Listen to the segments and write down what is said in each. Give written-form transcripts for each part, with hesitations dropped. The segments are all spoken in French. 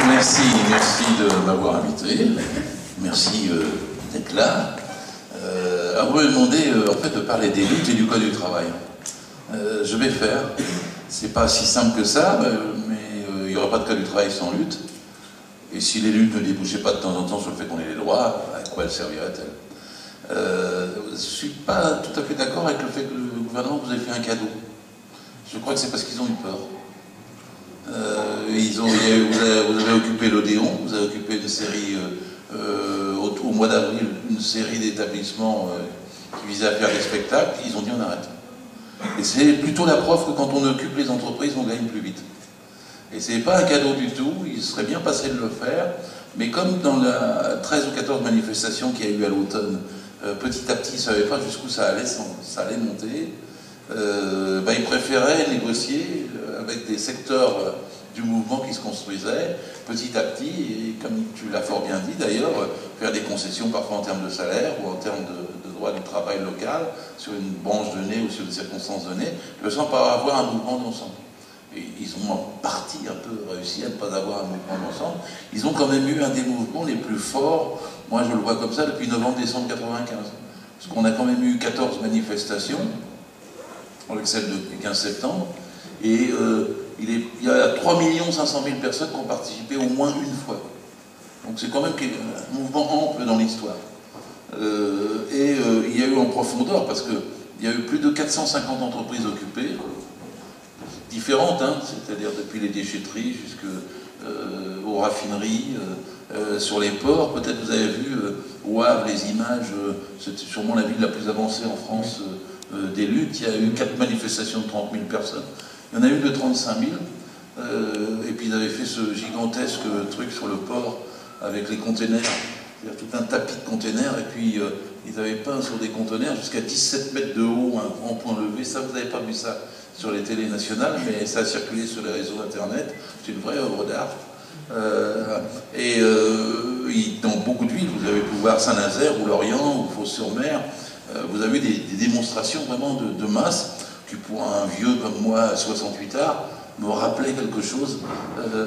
Merci, merci de m'avoir invité. Merci d'être là. Alors, vous me demandez en fait de parler des luttes et du code du travail. Je vais faire. C'est pas si simple que ça, mais il n'y aura pas de code du travail sans lutte. Et si les luttes ne débouchaient pas de temps en temps sur le fait qu'on ait les droits, à quoi elles serviraient-elles? Je ne suis pas tout à fait d'accord avec le fait que le gouvernement vous ait fait un cadeau. Je crois que c'est parce qu'ils ont eu peur. Vous avez occupé l'Odéon, vous avez occupé une série, au mois d'avril, une série d'établissements qui visaient à faire des spectacles, ils ont dit on arrête. Et c'est plutôt la preuve que quand on occupe les entreprises, on gagne plus vite. Et c'est pas un cadeau du tout, il serait bien passé de le faire, mais comme dans la 13 ou 14 manifestations qu'il y a eu à l'automne, petit à petit, ils ne savaient pas jusqu'où ça allait monter, ils préféraient négocier avec des secteurs du mouvement qui se construisaient petit à petit, et comme tu l'as fort bien dit d'ailleurs, faire des concessions parfois en termes de salaire ou en termes de droit du travail local, sur une branche donnée ou sur des circonstances données, sans pas avoir un mouvement d'ensemble. Et ils ont en partie un peu réussi à ne pas avoir un mouvement d'ensemble. Ils ont quand même eu un des mouvements les plus forts, moi je le vois comme ça, depuis novembre-décembre 95. Parce qu'on a quand même eu 14 manifestations, avec celle du 15 septembre, et il y a 3 500 000 personnes qui ont participé au moins une fois. Donc c'est quand même un mouvement ample dans l'histoire. Il y a eu en profondeur, parce qu'il y a eu plus de 450 entreprises occupées, différentes, hein, c'est-à-dire depuis les déchetteries jusqu'aux raffineries, sur les ports. Peut-être vous avez vu au Havre les images, c'est sûrement la ville la plus avancée en France des luttes. Il y a eu 4 manifestations de 30 000 personnes. Il y en a eu de 35 000. Et puis ils avaient fait ce gigantesque truc sur le port avec les containers, c'est-à-dire tout un tapis de containers, et puis ils avaient peint sur des conteneurs jusqu'à 17 mètres de haut un grand point levé. Ça, vous n'avez pas vu ça sur les télés nationales, mais ça a circulé sur les réseaux internet. C'est une vraie œuvre d'art. Dans beaucoup de villes, vous avez pu voir Saint-Nazaire ou Lorient ou Fos-sur-Mer, vous avez des démonstrations vraiment de masse qui, pour un vieux comme moi, à 68 ans, me rappelait quelque chose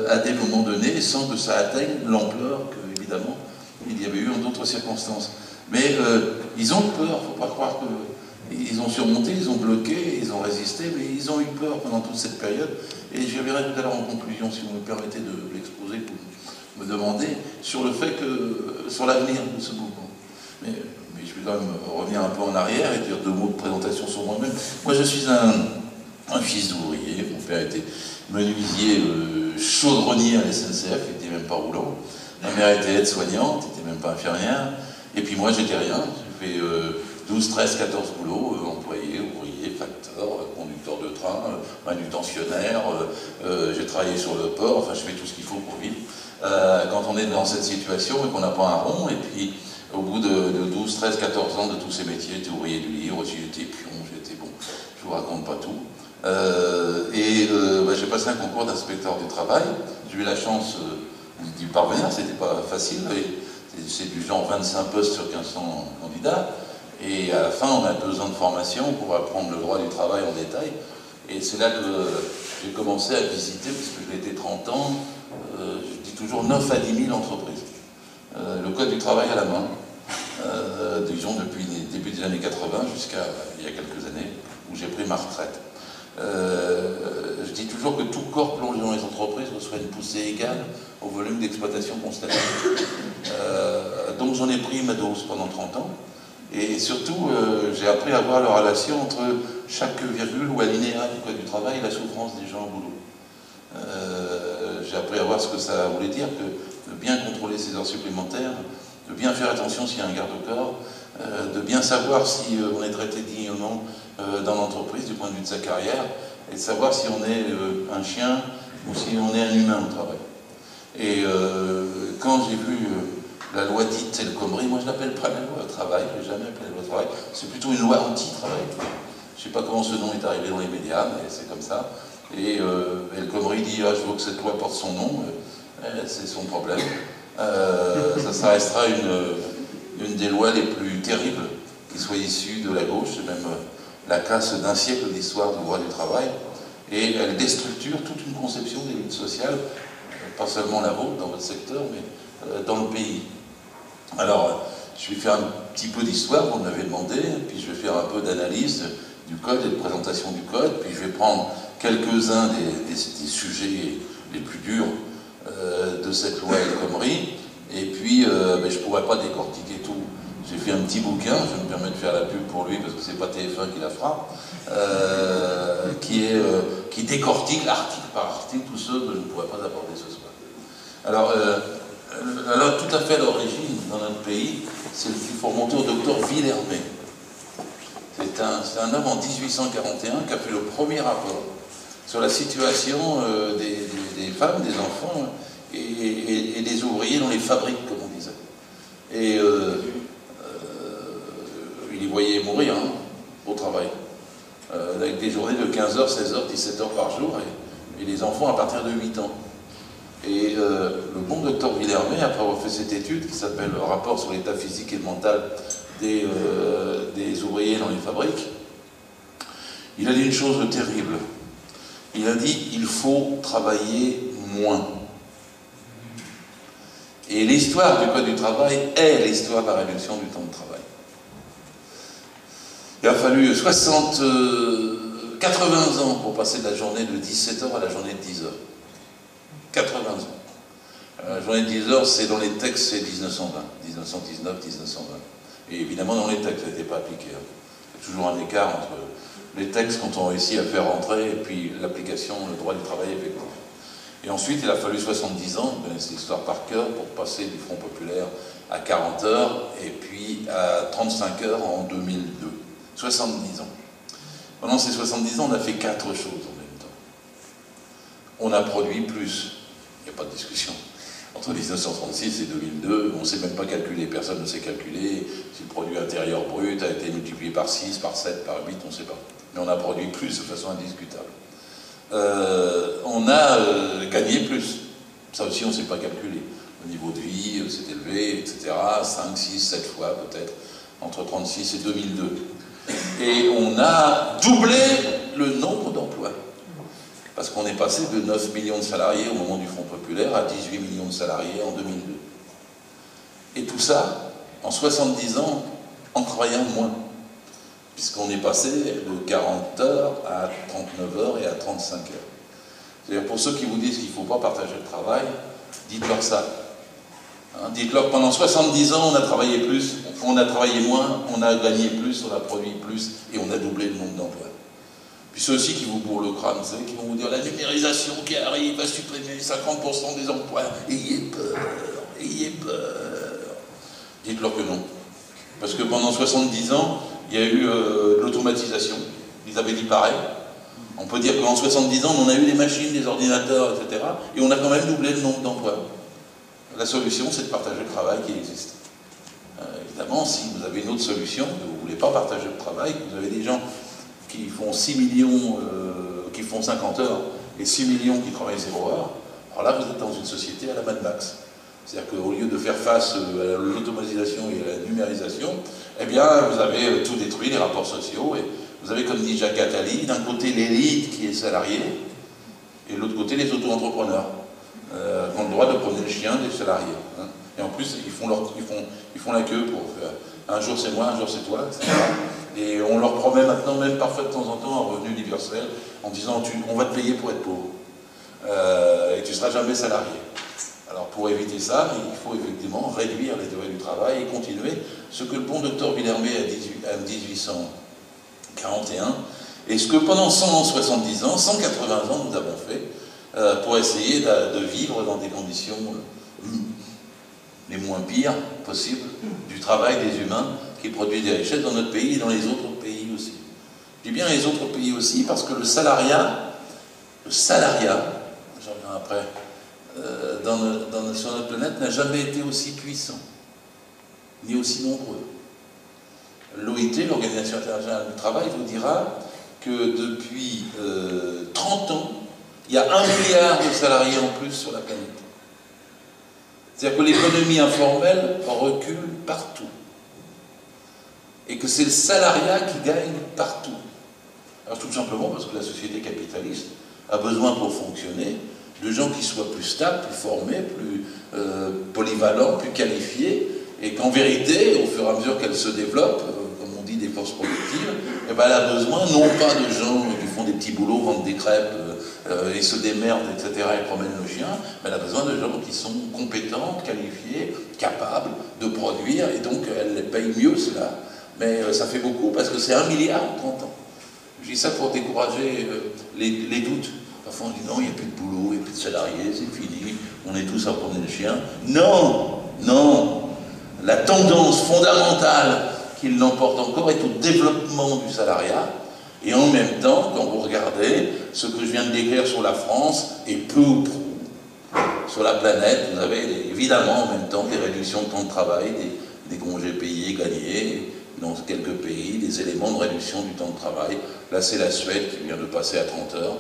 à des moments donnés, sans que ça atteigne l'ampleur que, évidemment, il y avait eu en d'autres circonstances. Mais ils ont eu peur, il ne faut pas croire qu'ils ont surmonté, ils ont bloqué, ils ont résisté, mais ils ont eu peur pendant toute cette période. Et j'y reviendrai tout à l'heure en conclusion, si vous me permettez de l'exposer, pour me demander sur le fait que, sur l'avenir de ce mouvement. Mais je vais quand même revenir un peu en arrière et dire 2 mots de présentation sur moi-même. Moi, je suis un fils d'ouvrier. Mon père était menuisier chaudronnier à la SNCF, il n'était même pas roulant. Ma mère était aide-soignante, il n'était même pas infirmière. Et puis moi, j'étais rien. J'ai fait 12, 13, 14 boulots, employé, ouvrier, facteur, conducteur de train, manutentionnaire. J'ai travaillé sur le port, enfin, je fais tout ce qu'il faut pour vivre. Quand on est dans cette situation et qu'on n'a pas un rond, et puis au bout de 12, 13, 14 ans de tous ces métiers, j'étais ouvrier du livre, aussi j'étais pion, je vous raconte pas tout. J'ai passé un concours d'inspecteur du travail, j'ai eu la chance d'y parvenir, c'était pas facile, c'est du genre 25 postes sur 1500 candidats, et à la fin on a 2 ans de formation pour apprendre le droit du travail en détail, et c'est là que j'ai commencé à visiter, puisque j'ai été 30 ans, je dis toujours 9 à 10 000 entreprises. Le code du travail à la main, disons depuis les débuts des années 80 jusqu'à il y a quelques années où j'ai pris ma retraite. Je dis toujours que tout corps plongé dans les entreprises reçoit une poussée égale au volume d'exploitation constaté. Donc j'en ai pris ma dose pendant 30 ans, et surtout j'ai appris à voir la relation entre chaque virgule ou alinéa du code du travail et la souffrance des gens au boulot. J'ai appris à voir ce que ça voulait dire, que de bien contrôler ses heures supplémentaires, de bien faire attention s'il y a un garde-corps, de bien savoir si on est traité digne ou non dans l'entreprise du point de vue de sa carrière, et de savoir si on est un chien ou si on est un humain au travail. Et quand j'ai vu la loi dite El Khomri, moi je l'appelle pas la loi travail, je l'ai jamais appelé la loi travail, c'est plutôt une loi anti-travail. Je ne sais pas comment ce nom est arrivé dans les médias, mais c'est comme ça. Et El Khomri dit « Ah, je veux que cette loi porte son nom », c'est son problème. Ça restera une des lois les plus terribles qui soit issue de la gauche, c'est même la casse d'un siècle d'histoire du droit du travail, et elle déstructure toute une conception des luttes sociales pas seulement la vôtre, dans votre secteur, mais dans le pays. Alors, je vais faire un petit peu d'histoire, vous m'avez demandé, puis je vais faire un peu d'analyse du code et de présentation du code, puis je vais prendre quelques-uns des sujets les plus durs de cette loi El Khomri, et puis je ne pourrais pas décortiquer tout. J'ai fait un petit bouquin, je me permets de faire la pub pour lui, parce que c'est pas TF1 qui la fera, qui décortique article par article tout ceux que je ne pourrais pas aborder ce soir. Alors tout à fait à l'origine, dans notre pays, c'est le qu'il faut remonter au docteur Villermé. C'est un homme en 1841 qui a fait le premier rapport sur la situation des femmes, des enfants et des ouvriers dans les fabriques, comme on disait. Et il y voyait mourir au travail, avec des journées de 15h, 16h, 17h par jour, et les enfants à partir de 8 ans. Et le bon docteur Villermé, après avoir fait cette étude qui s'appelle « Rapport sur l'état physique et mental des ouvriers dans les fabriques », il a dit une chose terrible. Il a dit « il faut travailler moins ». Et l'histoire du Code du travail est l'histoire de la réduction du temps de travail. Il a fallu 80 ans pour passer de la journée de 17h à la journée de 10h. 80 ans. La journée de 10 heures, c'est dans les textes, c'est 1920, 1919, 1920. Et évidemment, dans les textes, ça n'était pas appliqué. Il y a toujours un écart entre les textes quand on réussit à faire rentrer et puis l'application, le droit du travail effectif. Et ensuite, il a fallu 70 ans, vous connaissez l'histoire par cœur, pour passer du Front populaire à 40 heures et puis à 35 heures en 2002. 70 ans. Pendant ces 70 ans, on a fait 4 choses en même temps. On a produit plus. Il n'y a pas de discussion. Entre 1936 et 2002, on ne sait même pas calculer, personne ne sait calculer si le produit intérieur brut a été multiplié par 6, par 7, par 8, on ne sait pas. Mais on a produit plus de façon indiscutable. On a gagné plus. Ça aussi, on ne sait pas calculer. Le niveau de vie s'est élevé, etc. 5, 6, 7 fois peut-être, entre 1936 et 2002. Et on a doublé le nombre d'emplois. Parce qu'on est passé de 9 millions de salariés au moment du Front populaire à 18 millions de salariés en 2002. Et tout ça, en 70 ans, en travaillant moins. Puisqu'on est passé de 40 heures à 39 heures et à 35 heures. C'est-à-dire, pour ceux qui vous disent qu'il ne faut pas partager le travail, dites-leur ça. Dites-leur que pendant 70 ans, on a travaillé plus, on a travaillé moins, on a gagné plus, on a produit plus, et on a doublé le nombre d'emplois. Puis ceux aussi qui vous bourrent le crâne, vous savez, qui vont vous dire la numérisation qui arrive va supprimer 50% des emplois. Ayez peur, ayez peur. Dites-leur que non. Parce que pendant 70 ans, il y a eu l'automatisation. Ils avaient dit pareil. On peut dire qu'en 70 ans, on a eu des machines, des ordinateurs, etc. Et on a quand même doublé le nombre d'emplois. La solution, c'est de partager le travail qui existe. Évidemment, si vous avez une autre solution, que vous ne voulez pas partager le travail, que vous avez des gens qui font 6 millions, qui font 50 heures, et 6 millions qui travaillent 0 heure, alors là, vous êtes dans une société à la Mad Max. C'est-à-dire qu'au lieu de faire face à l'automatisation et à la numérisation, eh bien, vous avez tout détruit, les rapports sociaux, et vous avez, comme dit Jacques Attali, d'un côté l'élite qui est salariée, et de l'autre côté les auto-entrepreneurs, qui ont le droit de promener le chien des salariés. Et en plus, ils font la queue pour faire un jour c'est moi, un jour c'est toi, etc. Et on leur promet maintenant, même parfois de temps en temps, un revenu universel, en disant on va te payer pour être pauvre. Et tu ne seras jamais salarié. Alors pour éviter ça, il faut effectivement réduire les durées du travail et continuer ce que le bon docteur Villermé a 1841, et ce que pendant 170 ans, 180 ans nous avons fait, pour essayer de vivre dans des conditions les moins pires possibles du travail des humains qui produisent des richesses dans notre pays et dans les autres pays aussi. Je dis bien les autres pays aussi parce que le salariat, j'en reviens après, sur notre planète n'a jamais été aussi puissant, ni aussi nombreux. L'OIT, l'Organisation internationale du travail, vous dira que depuis 30 ans, il y a 1 milliard de salariés en plus sur la planète. C'est-à-dire que l'économie informelle recule partout. Et que c'est le salariat qui gagne partout. Alors tout simplement parce que la société capitaliste a besoin pour fonctionner de gens qui soient plus stables, plus formés, plus polyvalents, plus qualifiés, et qu'en vérité, au fur et à mesure qu'elle se développe, comme on dit, des forces productives, eh ben, elle a besoin non pas de gens qui font des petits boulots, vendent des crêpes, et se démerdent, etc., et promènent le chien, mais elle a besoin de gens qui sont compétents, qualifiés, capables de produire, et donc elle les paye mieux cela. Mais ça fait beaucoup, parce que c'est 1 milliard en 30 ans. Je dis ça pour décourager les doutes. Parfois on dit non, il n'y a plus de boulot, il n'y a plus de salariés, c'est fini, on est tous à promener le chien. Non, non. La tendance fondamentale qui l'emporte encore est au développement du salariat. Et en même temps, quand vous regardez ce que je viens de décrire sur la France, et peu ou prou sur la planète, vous avez évidemment en même temps des réductions de temps de travail, des congés payés, gagnés, dans quelques pays, des éléments de réduction du temps de travail. Là, c'est la Suède qui vient de passer à 30 heures.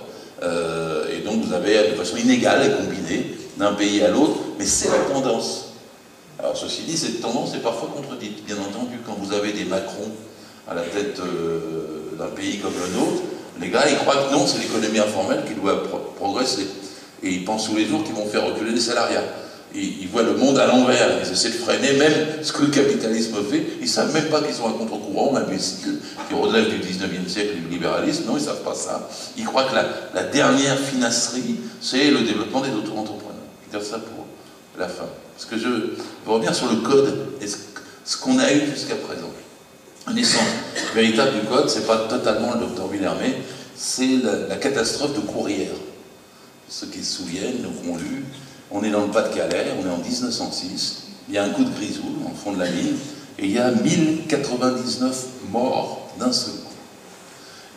Et donc, vous avez de façon inégale et combinée d'un pays à l'autre, mais c'est la tendance. Alors, ceci dit, cette tendance est parfois contredite. Bien entendu, quand vous avez des Macron à la tête d'un pays comme le nôtre, les gars, ils croient que non, c'est l'économie informelle qui doit progresser. Et ils pensent tous les jours qu'ils vont faire reculer les salariats. Ils voient le monde à l'envers, ils essaient de freiner même ce que le capitalisme fait. Ils ne savent même pas qu'ils sont un contre-courant, imbécile, qui relève du 19e siècle du libéralisme. Non, ils ne savent pas ça. Ils croient que la dernière finasserie, c'est le développement des auto-entrepreneurs. Je veux dire ça pour la fin. Parce que je veux revenir sur le code et ce qu'on a eu jusqu'à présent. Un essence véritable du code, ce n'est pas totalement le docteur Villermé, c'est la catastrophe de Courrières. Ceux qui se souviennent, nous ont lu, on est dans le Pas-de-Calais, on est en 1906, il y a un coup de grisou en fond de la mine, et il y a 1099 morts d'un seul coup.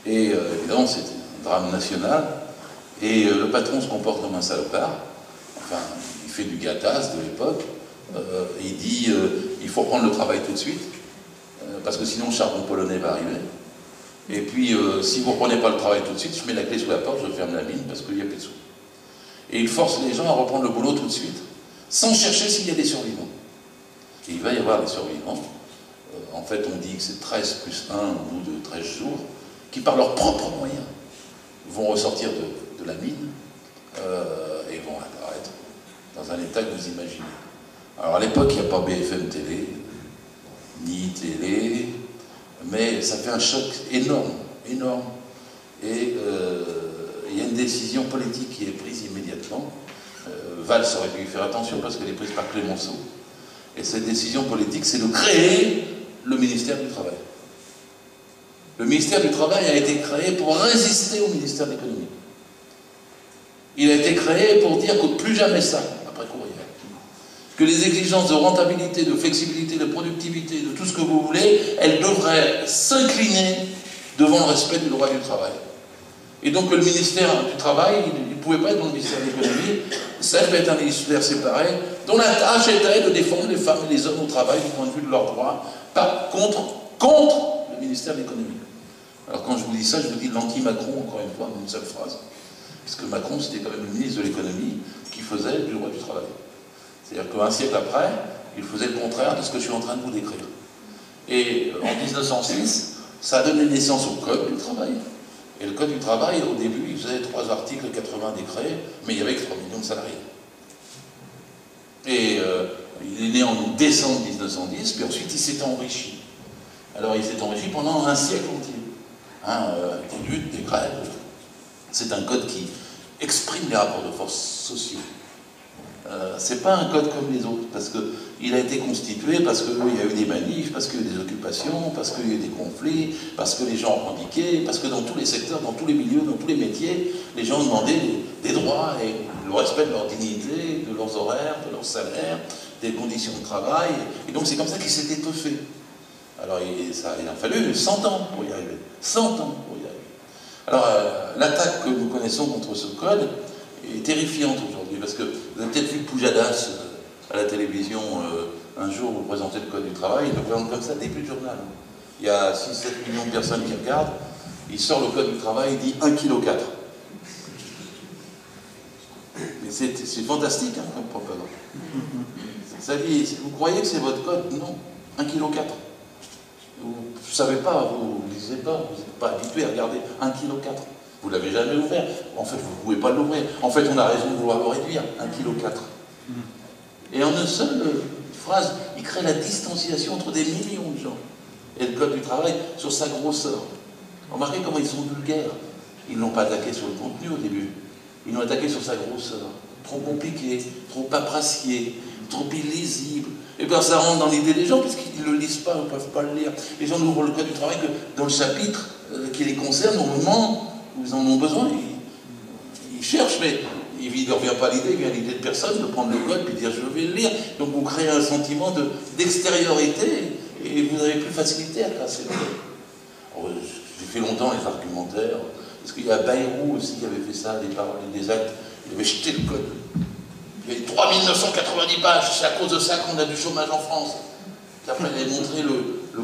Et évidemment, c'est un drame national, et le patron se comporte comme un salopard, enfin, il fait du gâtasse de l'époque, il dit il faut reprendre le travail tout de suite, parce que sinon le charbon polonais va arriver. Et puis, si vous ne reprenez pas le travail tout de suite, je mets la clé sous la porte, je ferme la mine, parce qu'il n'y a plus de sous. Et il force les gens à reprendre le boulot tout de suite, sans chercher s'il y a des survivants. Et il va y avoir des survivants. En fait, on dit que c'est 13 plus 1, au bout de 13 jours, qui par leurs propres moyens vont ressortir de la mine et vont apparaître dans un état que vous imaginez. Alors à l'époque, il n'y a pas BFM Télé, ni télé, mais ça fait un choc énorme, énorme. Et il y a une décision politique qui est prise immédiatement. Valls aurait pu y faire attention parce qu'elle est prise par Clémenceau. Et cette décision politique, c'est de créer le ministère du Travail. Le ministère du Travail a été créé pour résister au ministère de l'Économie. Il a été créé pour dire que plus jamais ça, après Courrières. Que les exigences de rentabilité, de flexibilité, de productivité, de tout ce que vous voulez, elles devraient s'incliner devant le respect du droit du travail. Et donc le ministère du Travail, il ne pouvait pas être dans le ministère de l'Économie, ça devait être un ministère séparé, dont la tâche était de défendre les femmes et les hommes au travail du point de vue de leurs droits, pas contre le ministère de l'Économie. Alors quand je vous dis ça, je vous dis l'anti-Macron, encore une fois, en une seule phrase. Parce que Macron, c'était quand même le ministre de l'Économie qui faisait du droit du travail. C'est-à-dire qu'un siècle après, il faisait le contraire de ce que je suis en train de vous décrire. Et en 1906, ça a donné naissance au Code du travail. Et le Code du travail, au début, il faisait 3 articles, 80 décrets, mais il y avait que 3 millions de salariés. Et il est né en décembre 1910, puis ensuite il s'est enrichi. Alors il s'est enrichi pendant un siècle entier. Des luttes, des grèves. C'est un code qui exprime les rapports de force sociaux. C'est pas un code comme les autres, parce qu'il a été constitué, parce qu'il y a eu des manifs, parce qu'il y a eu des occupations, parce qu'il y a eu des conflits, parce que les gens revendiquaient, parce que dans tous les secteurs, dans tous les milieux, dans tous les métiers, les gens demandaient des droits et le respect de leur dignité, de leurs horaires, de leurs salaires, des conditions de travail. Et donc c'est comme ça qu'il s'est étoffé. Alors il a fallu 100 ans pour y arriver. 100 ans pour y arriver. Alors l'attaque que nous connaissons contre ce code est terrifiante aujourd'hui, parce que vous avez peut-être vu Poujadas à la télévision un jour, vous présentez le Code du travail, il le présente comme ça, début de journal. Il y a 6-7 millions de personnes qui regardent, il sort le Code du travail, il dit 1,4 kg. Mais c'est fantastique comme propagande. Ça dit, vous croyez que c'est votre code? Non, 1,4 kg. Vous ne savez pas, vous ne lisez pas, vous n'êtes pas habitué à regarder 1,4 kg. Vous ne l'avez jamais ouvert. En fait, vous ne pouvez pas l'ouvrir. En fait, on a raison de vouloir le réduire, 1,4 kg. Et en une seule phrase, il crée la distanciation entre des millions de gens. Et le Code du travail sur sa grosseur. Remarquez comment ils sont vulgaires. Ils ne l'ont pas attaqué sur le contenu au début. Ils l'ont attaqué sur sa grosseur. Trop compliqué, trop paperassier, trop illisible. Et bien ça rentre dans l'idée des gens, puisqu'ils ne le lisent pas, ils ne peuvent pas le lire. Les gens n'ouvrent le Code du travail que dans le chapitre qui les concerne, au moment où ils en ont besoin. Ils cherchent, mais il ne leur vient pas l'idée, il vient l'idée de personne de prendre le code et de dire je vais le lire. Donc vous créez un sentiment d'extériorité et vous avez plus facilité à casser le code. J'ai fait longtemps les argumentaires, parce qu'il y a Bayrou aussi qui avait fait ça, des paroles et des actes, il avait jeté le code. Il y avait 3990 pages, c'est à cause de ça qu'on a du chômage en France. Puis après il avait montré le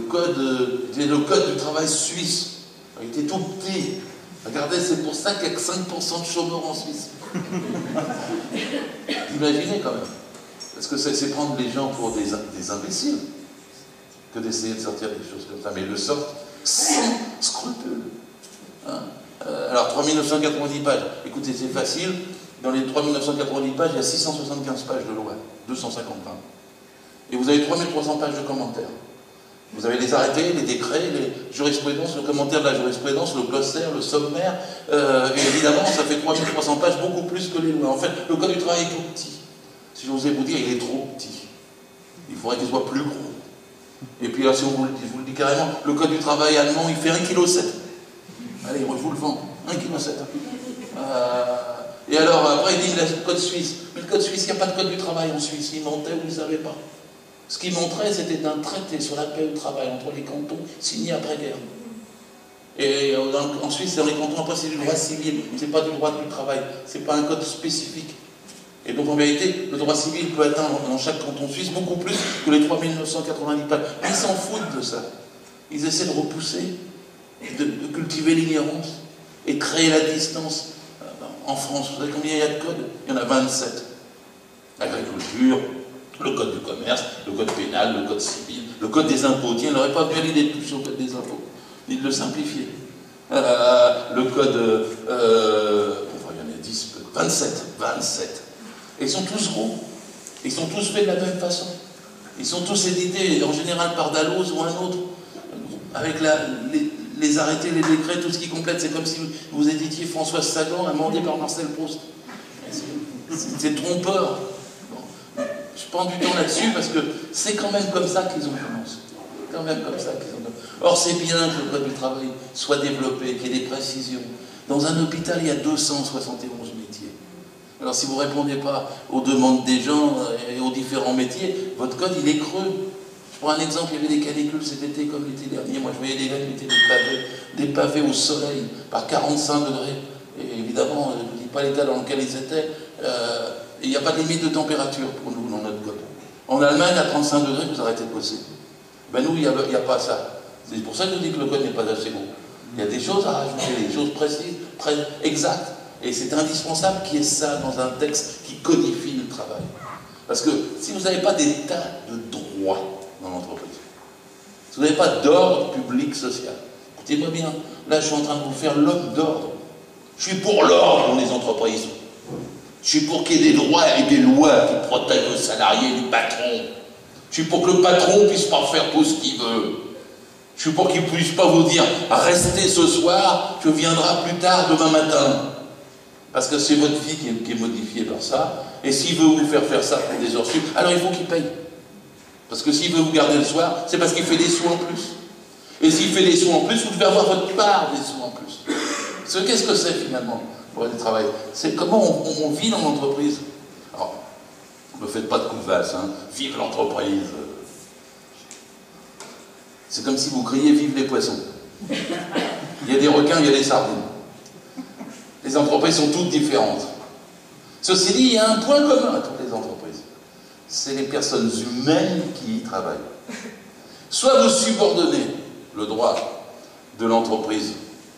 code du travail suisse. Il était tout petit. Regardez, c'est pour ça qu'il n'y a que 5% de chômeurs en Suisse. Imaginez quand même. Parce que c'est prendre les gens pour des imbéciles que d'essayer de sortir des choses comme ça. Mais ils le sortent sans scrupule. Hein, alors, 3990 pages. Écoutez, c'est facile. Dans les 3990 pages, il y a 675 pages de loi. 250 pages. Et vous avez 3300 pages de commentaires. Vous avez les arrêtés, les décrets, les jurisprudences, le commentaire de la jurisprudence, le glossaire, le sommaire, et évidemment, ça fait 3300 pages, beaucoup plus que les lois. En fait, le Code du travail est tout petit. Si j'osais vous dire, il est trop petit. Il faudrait qu'il soit plus gros. Et puis là, si je vous le dis carrément, le Code du travail allemand, il fait 1,7 kg. Allez, moi je vous le vends, 1,7 kg. Et alors, après, il dit le Code suisse. Mais le Code suisse, il n'y a pas de Code du travail en Suisse. Il mentait ou il ne savait pas. Ce qu'il montrait, c'était un traité sur la paix au travail entre les cantons signé après-guerre. Et en Suisse, dans les cantons, après, c'est du droit civil, c'est pas du droit du travail, c'est pas un code spécifique. Et donc, en vérité, le droit civil peut atteindre dans chaque canton suisse beaucoup plus que les 3990 pages. Ils s'en foutent de ça. Ils essaient de repousser, de cultiver l'ignorance et créer la distance. En France, vous savez combien il y a de codes? Il y en a 27. L'agriculture, le code du commerce, le code pénal, le code civil, le code des impôts. Tiens, il n'aurait pas bien l'idée de toucher au code des impôts, ni de le simplifier. Le code, enfin, il y en a 10, 27. Et ils sont tous gros. Ils sont tous faits de la même façon. Ils sont tous édités, en général, par Dalloz ou un autre, avec les arrêtés, les décrets, tout ce qui complète. C'est comme si vous éditiez Françoise Sagan, amendé par Marcel Proust. C'est trompeur. Je prends du temps là-dessus parce que c'est quand même comme ça qu'ils ont commencé. Or, c'est bien que le Code du travail soit développé, qu'il y ait des précisions. Dans un hôpital, il y a 271 métiers. Alors, si vous ne répondez pas aux demandes des gens et aux différents métiers, votre code, il est creux. Je prends un exemple, il y avait des canicules cet été comme l'été dernier. Moi, je voyais des gars qui mettaient des pavés au soleil par 45 degrés. Et évidemment, je ne dis pas l'état dans lequel ils étaient. Il n'y a pas de limite de température pour nous dans notre code. En Allemagne, à 35 degrés, vous arrêtez de bosser. Ben nous, il n'y a pas ça. C'est pour ça que je dis que le code n'est pas assez gros. Il y a des choses à rajouter, des choses précises, très exactes. Et c'est indispensable qu'il y ait ça dans un texte qui codifie le travail. Parce que si vous n'avez pas des tas de droits dans l'entreprise, si vous n'avez pas d'ordre public social, écoutez-moi bien, là je suis en train de vous faire l'homme d'ordre. Je suis pour l'ordre dans les entreprises. Je suis pour qu'il y ait des droits et des lois qui protègent le salarié du patron. Je suis pour que le patron ne puisse pas faire tout ce qu'il veut. Je suis pour qu'il ne puisse pas vous dire « Restez ce soir, tu viendras plus tard demain matin ». Parce que c'est votre vie qui est modifiée par ça. Et s'il veut vous faire ça pour des heures sup, alors il faut qu'il paye. Parce que s'il veut vous garder le soir, c'est parce qu'il fait des sous en plus. Et s'il fait des sous en plus, vous devez avoir votre part des sous en plus. Qu'est-ce que c'est finalement pour le travail? C'est comment on vit dans l'entreprise. Alors, ne me faites pas de coups de vache, hein. Vive l'entreprise. C'est comme si vous criez vive les poissons. Il y a des requins, il y a des sardines. Les entreprises sont toutes différentes. Ceci dit, il y a un point commun à toutes les entreprises. C'est les personnes humaines qui y travaillent. Soit vous subordonnez le droit de l'entreprise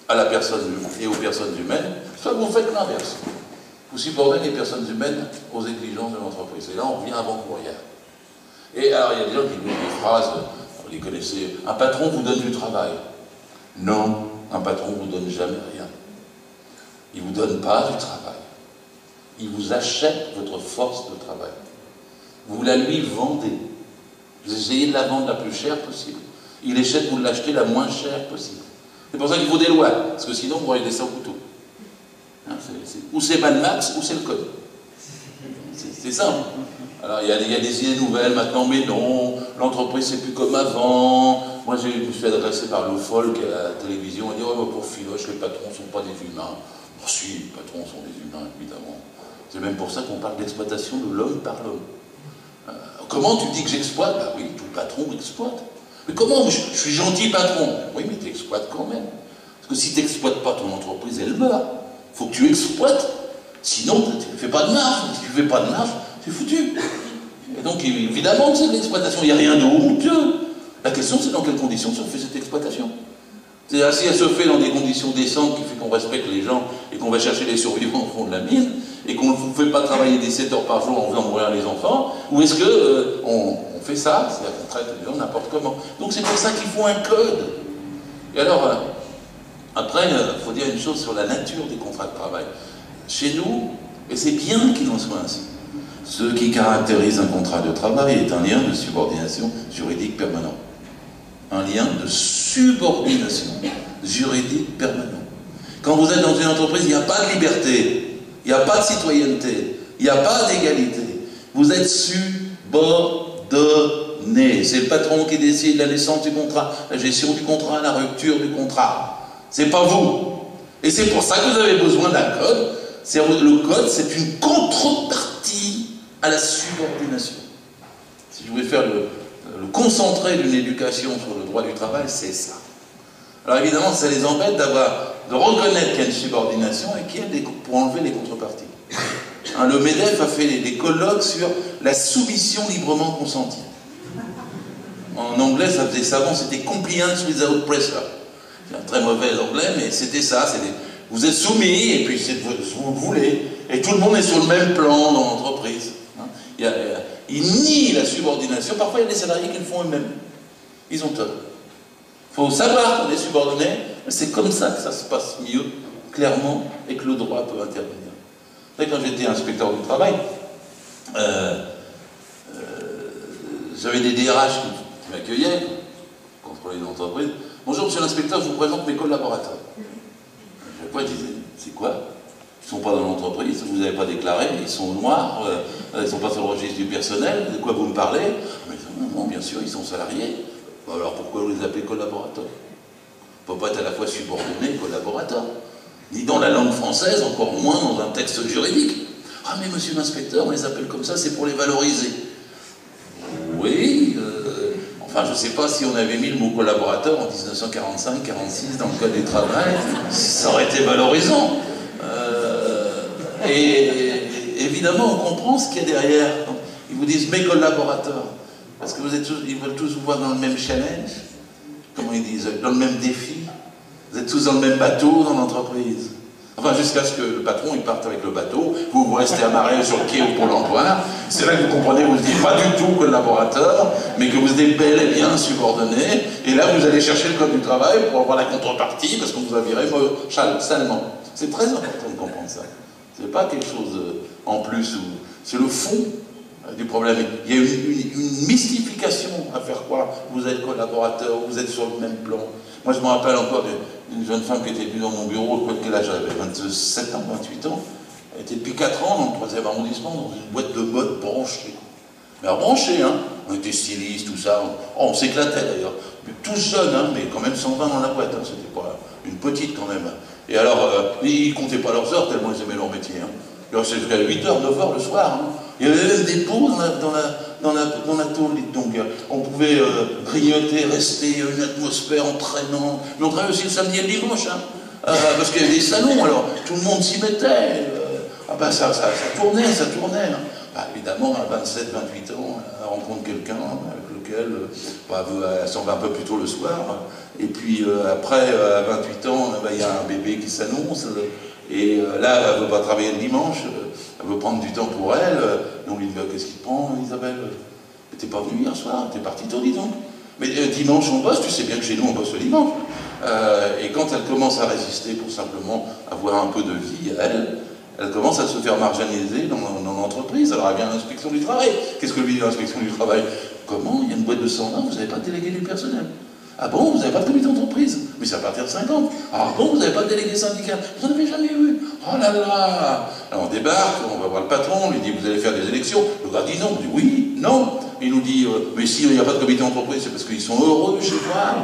à la personne et aux personnes humaines, soit vous faites l'inverse. Vous subordonnez les personnes humaines aux exigences de l'entreprise. Et là, on revient avant-courrière. Et alors, il y a des gens qui disent des phrases, vous les connaissez, un patron vous donne du travail. Non, un patron vous donne jamais rien. Il ne vous donne pas du travail. Il vous achète votre force de travail. Vous la lui vendez. Vous essayez de la vendre la plus chère possible. Il achète, vous l'achetez la moins chère possible. C'est pour ça qu'il faut des lois, parce que sinon vous aurez des ça au couteau. Hein, ou c'est Mad Max, ou c'est le code. C'est ça. Alors il y a des idées nouvelles maintenant, mais non, l'entreprise c'est plus comme avant. Moi je me suis adressé par le folk à la télévision, et dit oh, pour Filoche, les patrons ne sont pas des humains. Oh si, les patrons sont des humains, évidemment. C'est même pour ça qu'on parle d'exploitation de l'homme par l'homme. Comment tu dis que j'exploite? Bah oui, tout patron exploite. Mais comment? Je suis gentil patron. Oui, mais tu exploites quand même. Parce que si tu n'exploites pas ton entreprise, elle meurt. Il faut que tu exploites. Sinon, tu ne fais pas de marge. Si tu ne fais pas de marge, tu es foutu. Et donc, évidemment que c'est de l'exploitation. Il n'y a rien de honteux. La question, c'est dans quelles conditions se fait cette exploitation. C'est-à-dire, si elle se fait dans des conditions décentes qui fait qu'on respecte les gens et qu'on va chercher les survivants au fond de la mine et qu'on ne vous fait pas travailler des 7 heures par jour en faisant mourir les enfants, ou est-ce que on fait ça, c'est-à-dire qu'on traite les gens n'importe comment. Donc c'est pour ça qu'il faut un code. Et alors, après, il faut dire une chose sur la nature des contrats de travail. Chez nous, et c'est bien qu'il en soit ainsi, ce qui caractérise un contrat de travail est un lien de subordination juridique permanent. Un lien de subordination juridique permanent. Quand vous êtes dans une entreprise, il n'y a pas de liberté, il n'y a pas de citoyenneté, il n'y a pas d'égalité. Vous êtes subordonné. C'est le patron qui décide la naissance du contrat, la gestion du contrat, la rupture du contrat. C'est pas vous. Et c'est pour ça que vous avez besoin d'un code. Le code, c'est une contrepartie à la subordination. Si je voulais faire le concentré d'une éducation sur le droit du travail, c'est ça. Alors évidemment, ça les embête de reconnaître qu'il y a une subordination et qu'il y a pour enlever les contreparties. Hein, le MEDEF a fait des colloques sur la soumission librement consentie. En anglais, ça faisait savant, c'était compliance without pressure. C'est un très mauvais anglais, mais c'était ça. Vous êtes soumis, et puis c'est vous voulez, et tout le monde est sur le même plan dans l'entreprise. Hein. Ils nient la subordination. Parfois, il y a des salariés qui le font eux-mêmes. Ils ont tort. Il faut savoir qu'on est subordonné, mais c'est comme ça que ça se passe mieux, clairement, et que le droit peut intervenir. Vous savez, quand j'étais inspecteur du travail, j'avais des DRH qui m'accueillaient, contrôler une entreprise. Bonjour, monsieur l'inspecteur, je vous présente mes collaborateurs. Chaque fois, je disais, c'est quoi? Ils ne sont pas dans l'entreprise, vous n'avez pas déclaré, ils sont noirs, ils ne sont pas sur le registre du personnel, de quoi vous me parlez? Mais non, bien sûr, ils sont salariés. Alors pourquoi vous les appelez collaborateurs? On ne peut pas être à la fois subordonné et collaborateur. Ni dans la langue française, encore moins dans un texte juridique. Ah mais monsieur l'inspecteur, on les appelle comme ça, c'est pour les valoriser. Oui, enfin je ne sais pas si on avait mis le mot collaborateur en 1945-46 dans le Code du travail, ça aurait été valorisant. Et évidemment, on comprend ce qu'il y a derrière. Ils vous disent mes collaborateurs, parce que ils veulent tous vous voir dans le même challenge, comment ils disent, dans le même défi. Vous êtes tous dans le même bateau dans l'entreprise. Enfin, jusqu'à ce que le patron il parte avec le bateau, vous restez amarré sur le quai au Pôle emploi. C'est là que vous comprenez, vous ne dites pas du tout collaborateur, mais que vous êtes bel et bien subordonné. Et là, vous allez chercher le code du travail pour avoir la contrepartie, parce qu'on vous a viré salement. C'est très important de comprendre ça. C'est pas quelque chose en plus, c'est le fond du problème. Il y a une mystification à faire croire. Vous êtes collaborateur, vous êtes sur le même plan. Moi, je me rappelle encore d'une jeune femme qui était venue dans mon bureau, quoi de quel âge elle avait 27 ans, 28 ans. Elle était depuis 4 ans dans le 3e arrondissement, dans une boîte de mode branchée. Mais branchée, hein. On était stylistes, tout ça. Oh, on s'éclatait d'ailleurs. Tous jeunes, hein, mais quand même 120 dans la boîte. Hein. C'était pas une petite quand même. Et alors, ils ne comptaient pas leurs heures tellement ils aimaient leur métier. Hein. Alors, c'est jusqu'à 8h, 9h le soir. Hein. Il y avait même des pauses dans la tôle. Donc, on pouvait grignoter, rester, une atmosphère entraînante. Mais on travaillait aussi le samedi et le dimanche. Hein. Parce qu'il y avait des salons, alors tout le monde s'y mettait. Ça tournait. Hein. Bah, évidemment, à 27, 28 ans, elle rencontre quelqu'un avec lequel elle s'en va un peu plus tôt le soir. Et puis après, à 28 ans, il y a un bébé qui s'annonce. Et là, elle ne veut pas travailler le dimanche. Elle veut prendre du temps pour elle. Donc, il dit, qu'est-ce qu'il te prend, Isabelle? T'es pas venue hier soir, t'es partie tôt, dis donc. Mais dimanche, on bosse, tu sais bien que chez nous, on bosse le dimanche. Et quand elle commence à résister pour simplement avoir un peu de vie à elle, elle commence à se faire marginaliser dans l'entreprise. Alors elle vient à l'inspection du travail. Qu'est-ce que lui dit l'inspection du travail? Comment? Il y a une boîte de 120, vous n'avez pas de délégué du personnel. Ah bon, vous n'avez pas de comité d'entreprise? Mais c'est à partir de 50. Ah bon, vous n'avez pas de délégué syndical? Vous n'en avez jamais eu. Oh là là. Alors on débarque, on va voir le patron, on lui dit, vous allez faire des élections. Le gars dit non, on dit oui, non. Il nous dit, mais si il n'y a pas de comité d'entreprise, c'est parce qu'ils sont heureux, je sais pas.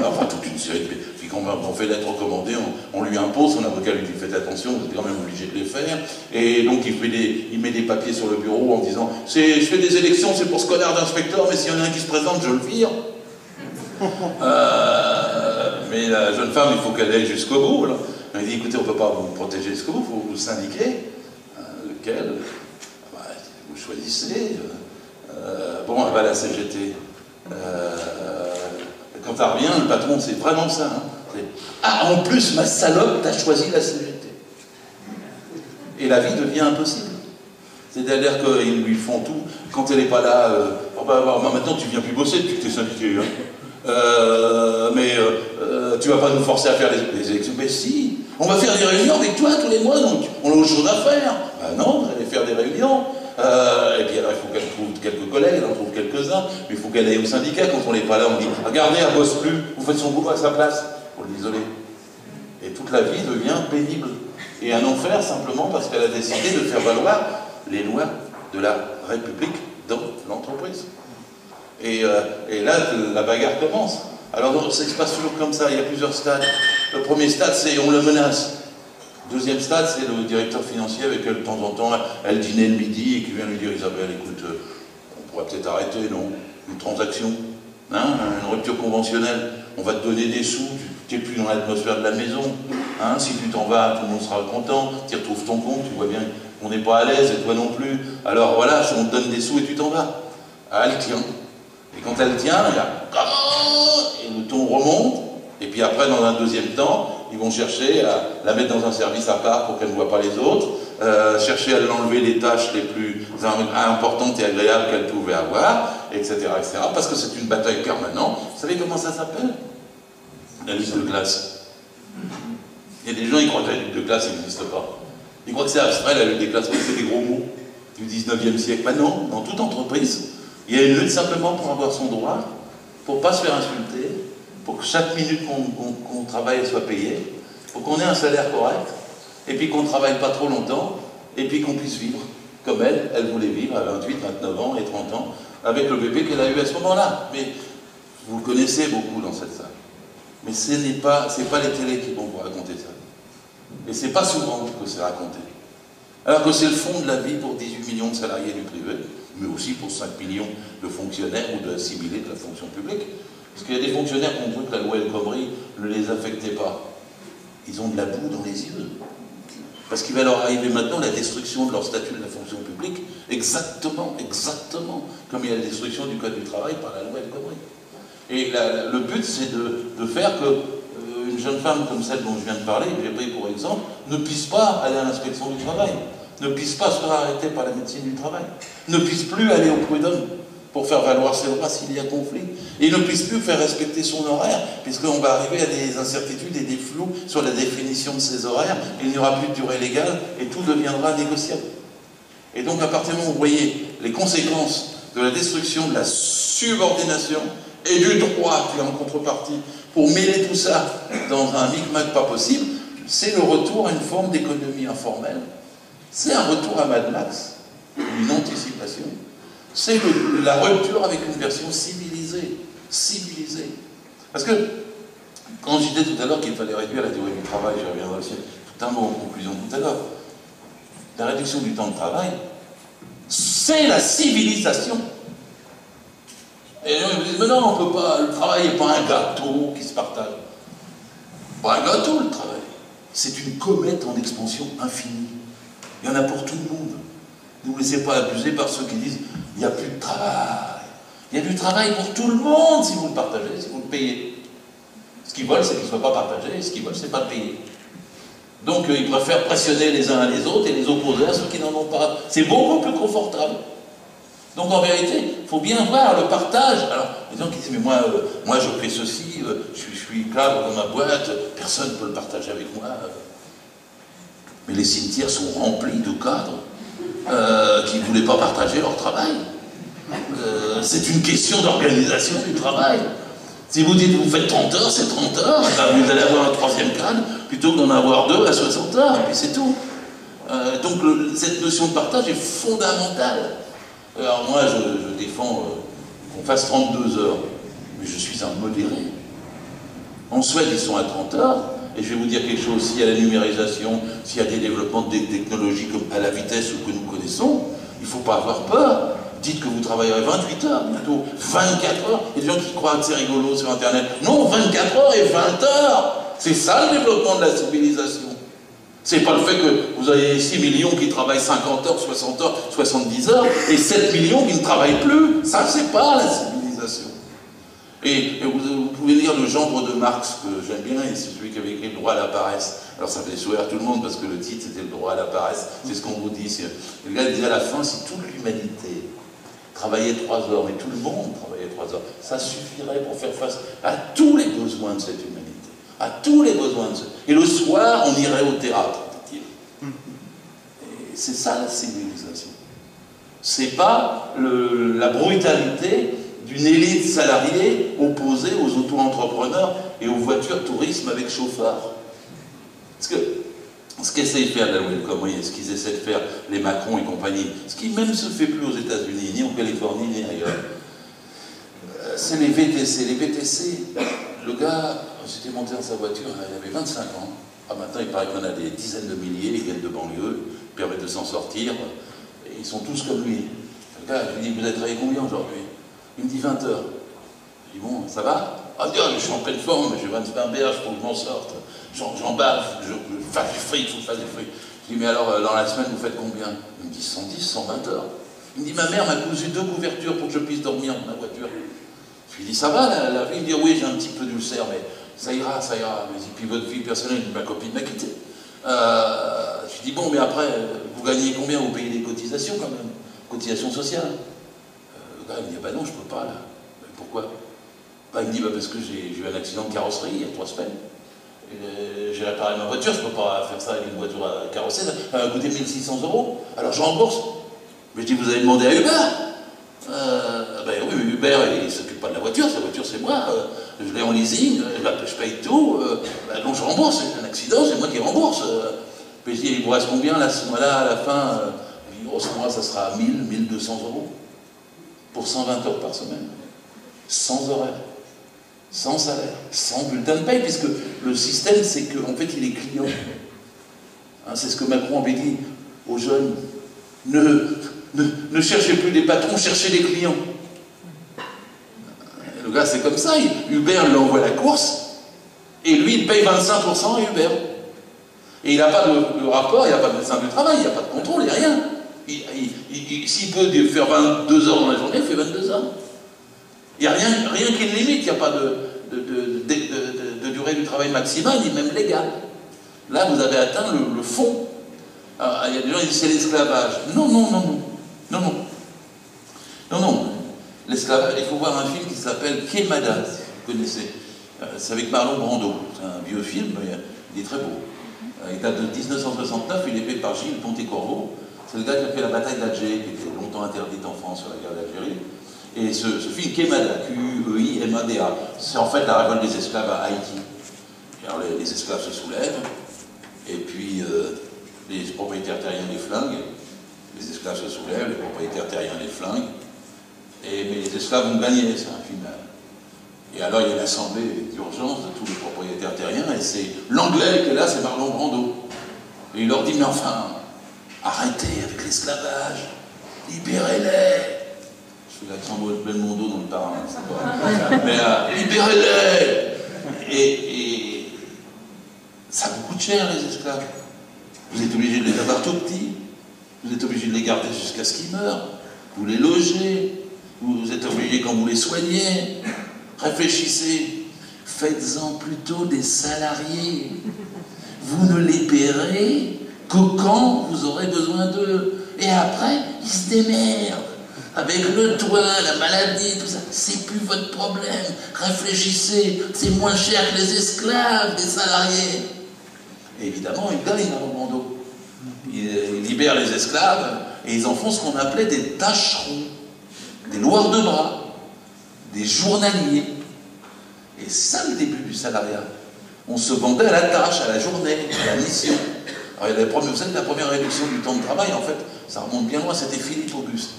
Enfin, toute une série de... Puis quand on fait lettre recommandée, on lui impose, son avocat lui dit, faites attention, vous êtes quand même obligé de les faire. Et donc il met des papiers sur le bureau en disant, je fais des élections, c'est pour ce connard d'inspecteur, mais s'il y en a un qui se présente, je le vire. Mais la jeune femme, il faut qu'elle aille jusqu'au bout. Là. Elle dit, écoutez, on ne peut pas vous protéger jusqu'au bout, il faut vous syndiquer. Lequel? Vous choisissez. Bon, elle va à la CGT. Quand elle revient, le patron, c'est vraiment ça. Hein. Ah, en plus, ma salope, t'as choisi la CGT. Et la vie devient impossible. C'est-à-dire qu'ils lui font tout. Quand elle n'est pas là, maintenant tu viens plus bosser depuis que t'es syndiqué. Hein. Tu vas pas nous forcer à faire les élections. Mais si, on va faire des réunions avec toi tous les mois, donc on a autre chose à faire. Non, vous allez faire des réunions. Et puis alors il faut qu'elle trouve quelques collègues, elle en trouve quelques-uns, mais il faut qu'elle aille au syndicat. Quand on n'est pas là, on dit regardez, elle bosse plus, vous faites son boulot à sa place, pour l'isoler. Et toute la vie devient pénible. Et un enfer simplement parce qu'elle a décidé de faire valoir les lois de la République dans l'entreprise. Et là, la bagarre commence. Alors ça se passe toujours comme ça, il y a plusieurs stades. Le premier stade, c'est on le menace. Deuxième stade, c'est le directeur financier avec lequel de temps en temps, elle dînait le midi et qui vient lui dire, Isabelle, écoute, on pourrait peut-être arrêter, non? Une transaction, hein, une rupture conventionnelle, on va te donner des sous, tu n'es plus dans l'atmosphère de la maison, hein, si tu t'en vas, tout le monde sera content, tu retrouves ton compte, tu vois bien qu'on n'est pas à l'aise et toi non plus, alors voilà, on te donne des sous et tu t'en vas. Ah, elle tient. Et quand elle tient, il y a comment? Et le ton remonte, et puis après, dans un deuxième temps, ils vont chercher à la mettre dans un service à part pour qu'elle ne voit pas les autres, chercher à l'enlever les tâches les plus importantes et agréables qu'elle pouvait avoir, etc., etc. Parce que c'est une bataille permanente. Vous savez comment ça s'appelle? La lutte de classe. Il y a des gens qui croient que la lutte de classe n'existe pas. Ils croient que c'est abstrait, la lutte des classes, c'est des gros mots du 19e siècle. Ben non, dans toute entreprise, il y a une lutte simplement pour avoir son droit, pour ne pas se faire insulter, pour que chaque minute qu'on travaille soit payée, pour qu'on ait un salaire correct, et puis qu'on ne travaille pas trop longtemps, et puis qu'on puisse vivre comme elle voulait vivre à 28, 29 ans et 30 ans, avec le bébé qu'elle a eu à ce moment-là. Mais vous le connaissez beaucoup dans cette salle. Mais ce n'est pas les télés qui vont vous raconter ça. Et c'est pas souvent que c'est raconté. Alors que c'est le fond de la vie pour 18 millions de salariés du privé, mais aussi pour 5 millions de fonctionnaires ou d'assimilés de la fonction publique. Parce qu'il y a des fonctionnaires qui ont cru que la loi El Khomri ne les affectait pas. Ils ont de la boue dans les yeux. Parce qu'il va leur arriver maintenant la destruction de leur statut de la fonction publique, exactement comme il y a la destruction du Code du travail par la loi El Khomri. Et le but, c'est de faire que une jeune femme comme celle dont je viens de parler, que j'ai pris pour exemple, ne puisse pas aller à l'inspection du travail, ne puisse pas se faire arrêter par la médecine du travail, ne puisse plus aller au prud'homme pour faire valoir ses droits s'il y a conflit, et ne puisse plus faire respecter son horaire, puisqu'on va arriver à des incertitudes et des flous sur la définition de ses horaires, il n'y aura plus de durée légale, et tout deviendra négociable. Et donc à partir du moment où vous voyez les conséquences de la destruction de la subordination et du droit qui est en contrepartie, pour mêler tout ça dans un micmac pas possible, c'est le retour à une forme d'économie informelle. C'est un retour à Mad Max, une anticipation. C'est la rupture avec une version civilisée. Civilisée. Parce que, quand je disais tout à l'heure qu'il fallait réduire la durée du travail, je reviendrai aussi tout un mot en conclusion tout à l'heure, la réduction du temps de travail, c'est la civilisation. Et vous dites, mais non, on ne peut pas, le travail n'est pas un gâteau qui se partage. Pas un gâteau, le travail. C'est une comète en expansion infinie. Il y en a pour tout le monde. Ne vous laissez pas abuser par ceux qui disent, il n'y a plus de travail. Il y a du travail pour tout le monde si vous le partagez, si vous le payez. Ce qu'ils veulent, c'est qu'il ne soit pas partagé, et ce qu'ils veulent, c'est pas le payer. Donc, ils préfèrent pressionner les uns à les autres et les opposer à ceux qui n'en ont pas. C'est beaucoup plus confortable. Donc en vérité, il faut bien voir le partage. Alors, les gens qui disent, mais moi je fais ceci, je suis cadre dans ma boîte, personne ne peut le partager avec moi. Mais les cimetières sont remplis de cadres qui ne voulaient pas partager leur travail. C'est une question d'organisation du travail. Si vous dites vous faites 30 heures, c'est 30 heures, ben vous allez avoir un troisième cadre plutôt que d'en avoir 2 à 60 heures, et puis c'est tout. Donc cette notion de partage est fondamentale. Alors moi je défends qu'on fasse 32 heures, mais je suis un modéré. En Suède ils sont à 30 heures, et je vais vous dire quelque chose, s'il y a la numérisation, s'il y a des développements des technologies comme à la vitesse que nous connaissons, il ne faut pas avoir peur. Dites que vous travaillerez 28 heures, bientôt 24 heures. Il y a des gens qui croient que c'est rigolo sur Internet. Non, 24 heures et 20 heures. C'est ça le développement de la civilisation. C'est pas le fait que vous avez 6 millions qui travaillent 50 heures, 60 heures, 70 heures, et 7 millions qui ne travaillent plus. Ça, c'est pas la civilisation. Et vous pouvez lire le Gendre de Marx, que j'aime bien, et c'est celui qui avait écrit Le droit à la paresse. Alors ça fait sourire tout le monde, parce que le titre, c'était Le droit à la paresse. C'est ce qu'on vous dit. Le gars disait à la fin, si toute l'humanité travailler 3 heures, mais tout le monde travaillait 3 heures, ça suffirait pour faire face à tous les besoins de cette humanité. À tous les besoins de cette... Et le soir, on irait au théâtre, dit-il. Et c'est ça la civilisation. C'est pas la brutalité d'une élite salariée opposée aux auto-entrepreneurs et aux voitures tourisme avec chauffeur. Parce que ce qu'essaye de faire la Welcome, ce qu'ils essaient de faire les Macron et compagnie, ce qui même se fait plus aux États-Unis, ni en Californie, ni ailleurs, c'est les VTC. Les VTC, le gars, j'étais monté dans sa voiture, il avait 25 ans. Ah, maintenant, il paraît qu'on a des dizaines de milliers, ils viennent de banlieue, ils permettent de s'en sortir, et ils sont tous comme lui. Le gars, je lui dis, vous avez travaillé combien aujourd'hui? Il me dit 20 heures. Je dis, bon, ça va? Ah, je suis en pleine forme, j'ai 25 berges, il faut que je m'en sorte. J'en baffe, je fasse du fric, il faut que je fasse du fric. Je dis, mais alors, dans la semaine, vous faites combien? Il me dit 110, 120 heures. Il me dit, ma mère m'a cousu 2 couvertures pour que je puisse dormir dans ma voiture. Je lui dis, ça va, la vie? Il me dit, oui, j'ai un petit peu d'ulcère, mais ça ira, ça ira. Mais puis votre vie personnelle, ma copine m'a quitté. Je lui dis, bon, mais après, vous gagnez combien? Vous payez des cotisations quand même, cotisations sociales. Le gars, il me dit, bah non, je peux pas, là. Mais pourquoi? Bah, il me dit, bah, parce que j'ai eu un accident de carrosserie il y a 3 semaines. J'ai réparé ma voiture, je ne peux pas faire ça avec une voiture à carrosser, ça va coûter 1 600 €. Alors je rembourse. Mais je dis, vous avez demandé à Uber? Ben oui, mais Uber, il ne s'occupe pas de la voiture c'est moi. Je l'ai en leasing, je paye tout. Donc je rembourse, c'est un accident, c'est moi qui rembourse. Puis je dis, il vous reste combien là, ce mois-là, à la fin? Je dis, grosso modo, ça sera 1 000, 1 200 € pour 120 heures par semaine. Sans horaire. Sans salaire, sans bulletin de paye, puisque le système, c'est qu'en fait, il est client. Hein, c'est ce que Macron avait dit aux jeunes. Ne cherchez plus des patrons, cherchez des clients. Le gars, c'est comme ça. Uber lui envoie la course, et lui, il paye 25% à Uber. Et il n'a pas de rapport, il n'y a pas de médecin du travail, il n'y a pas de contrôle, il n'y a rien. S'il peut faire 22 heures dans la journée, il fait 22 heures. Il n'y a rien qui le limite, il n'y a pas de durée du travail maximale, ni même légale. Là, vous avez atteint le fond. Alors, il y a des gens qui disent c'est l'esclavage. Non. L'esclavage, il faut voir un film qui s'appelle Quémada, vous connaissez. C'est avec Marlon Brando. C'est un vieux film, mais il est très beau. Il date de 1969, il est fait par Gilles Pontecorvo. C'est le gars qui a fait la bataille d'Alger, qui était longtemps interdite en France sur la guerre d'Algérie. Et ce film Quémada, Q-E-I-M-A-D-A, c'est en fait la révolte des esclaves à Haïti. Alors les esclaves se soulèvent, et puis les propriétaires terriens les flinguent, les esclaves se soulèvent, les propriétaires terriens les flinguent, mais les esclaves ont gagné, c'est un film. Et alors il y a une assemblée d'urgence de tous les propriétaires terriens, et c'est l'anglais qui est là, c'est Marlon Brando. Et il leur dit, mais enfin, arrêtez avec l'esclavage, libérez-les. Je fais l'accent de Belmondo dans le parrain, mais libérez-les. Et ça vous coûte cher, les esclaves. Vous êtes obligé de les avoir tout petits, vous êtes obligé de les garder jusqu'à ce qu'ils meurent, vous les logez, vous êtes obligé quand vous les soignez. Réfléchissez, faites-en plutôt des salariés. Vous ne les paierez que quand vous aurez besoin d'eux. Et après, ils se démerdent. avec le toit, la maladie, tout ça. C'est plus votre problème. Réfléchissez, c'est moins cher que les esclaves, les salariés. Et évidemment, il gagne dans le monde. Il libère les esclaves et ils en font ce qu'on appelait des tâcherons, des loueurs de bras, des journaliers. Et c'est ça le début du salariat. On se vendait à la tâche, à la journée, à la mission. Alors, vous savez, la première réduction du temps de travail, en fait, ça remonte bien loin, c'était Philippe Auguste.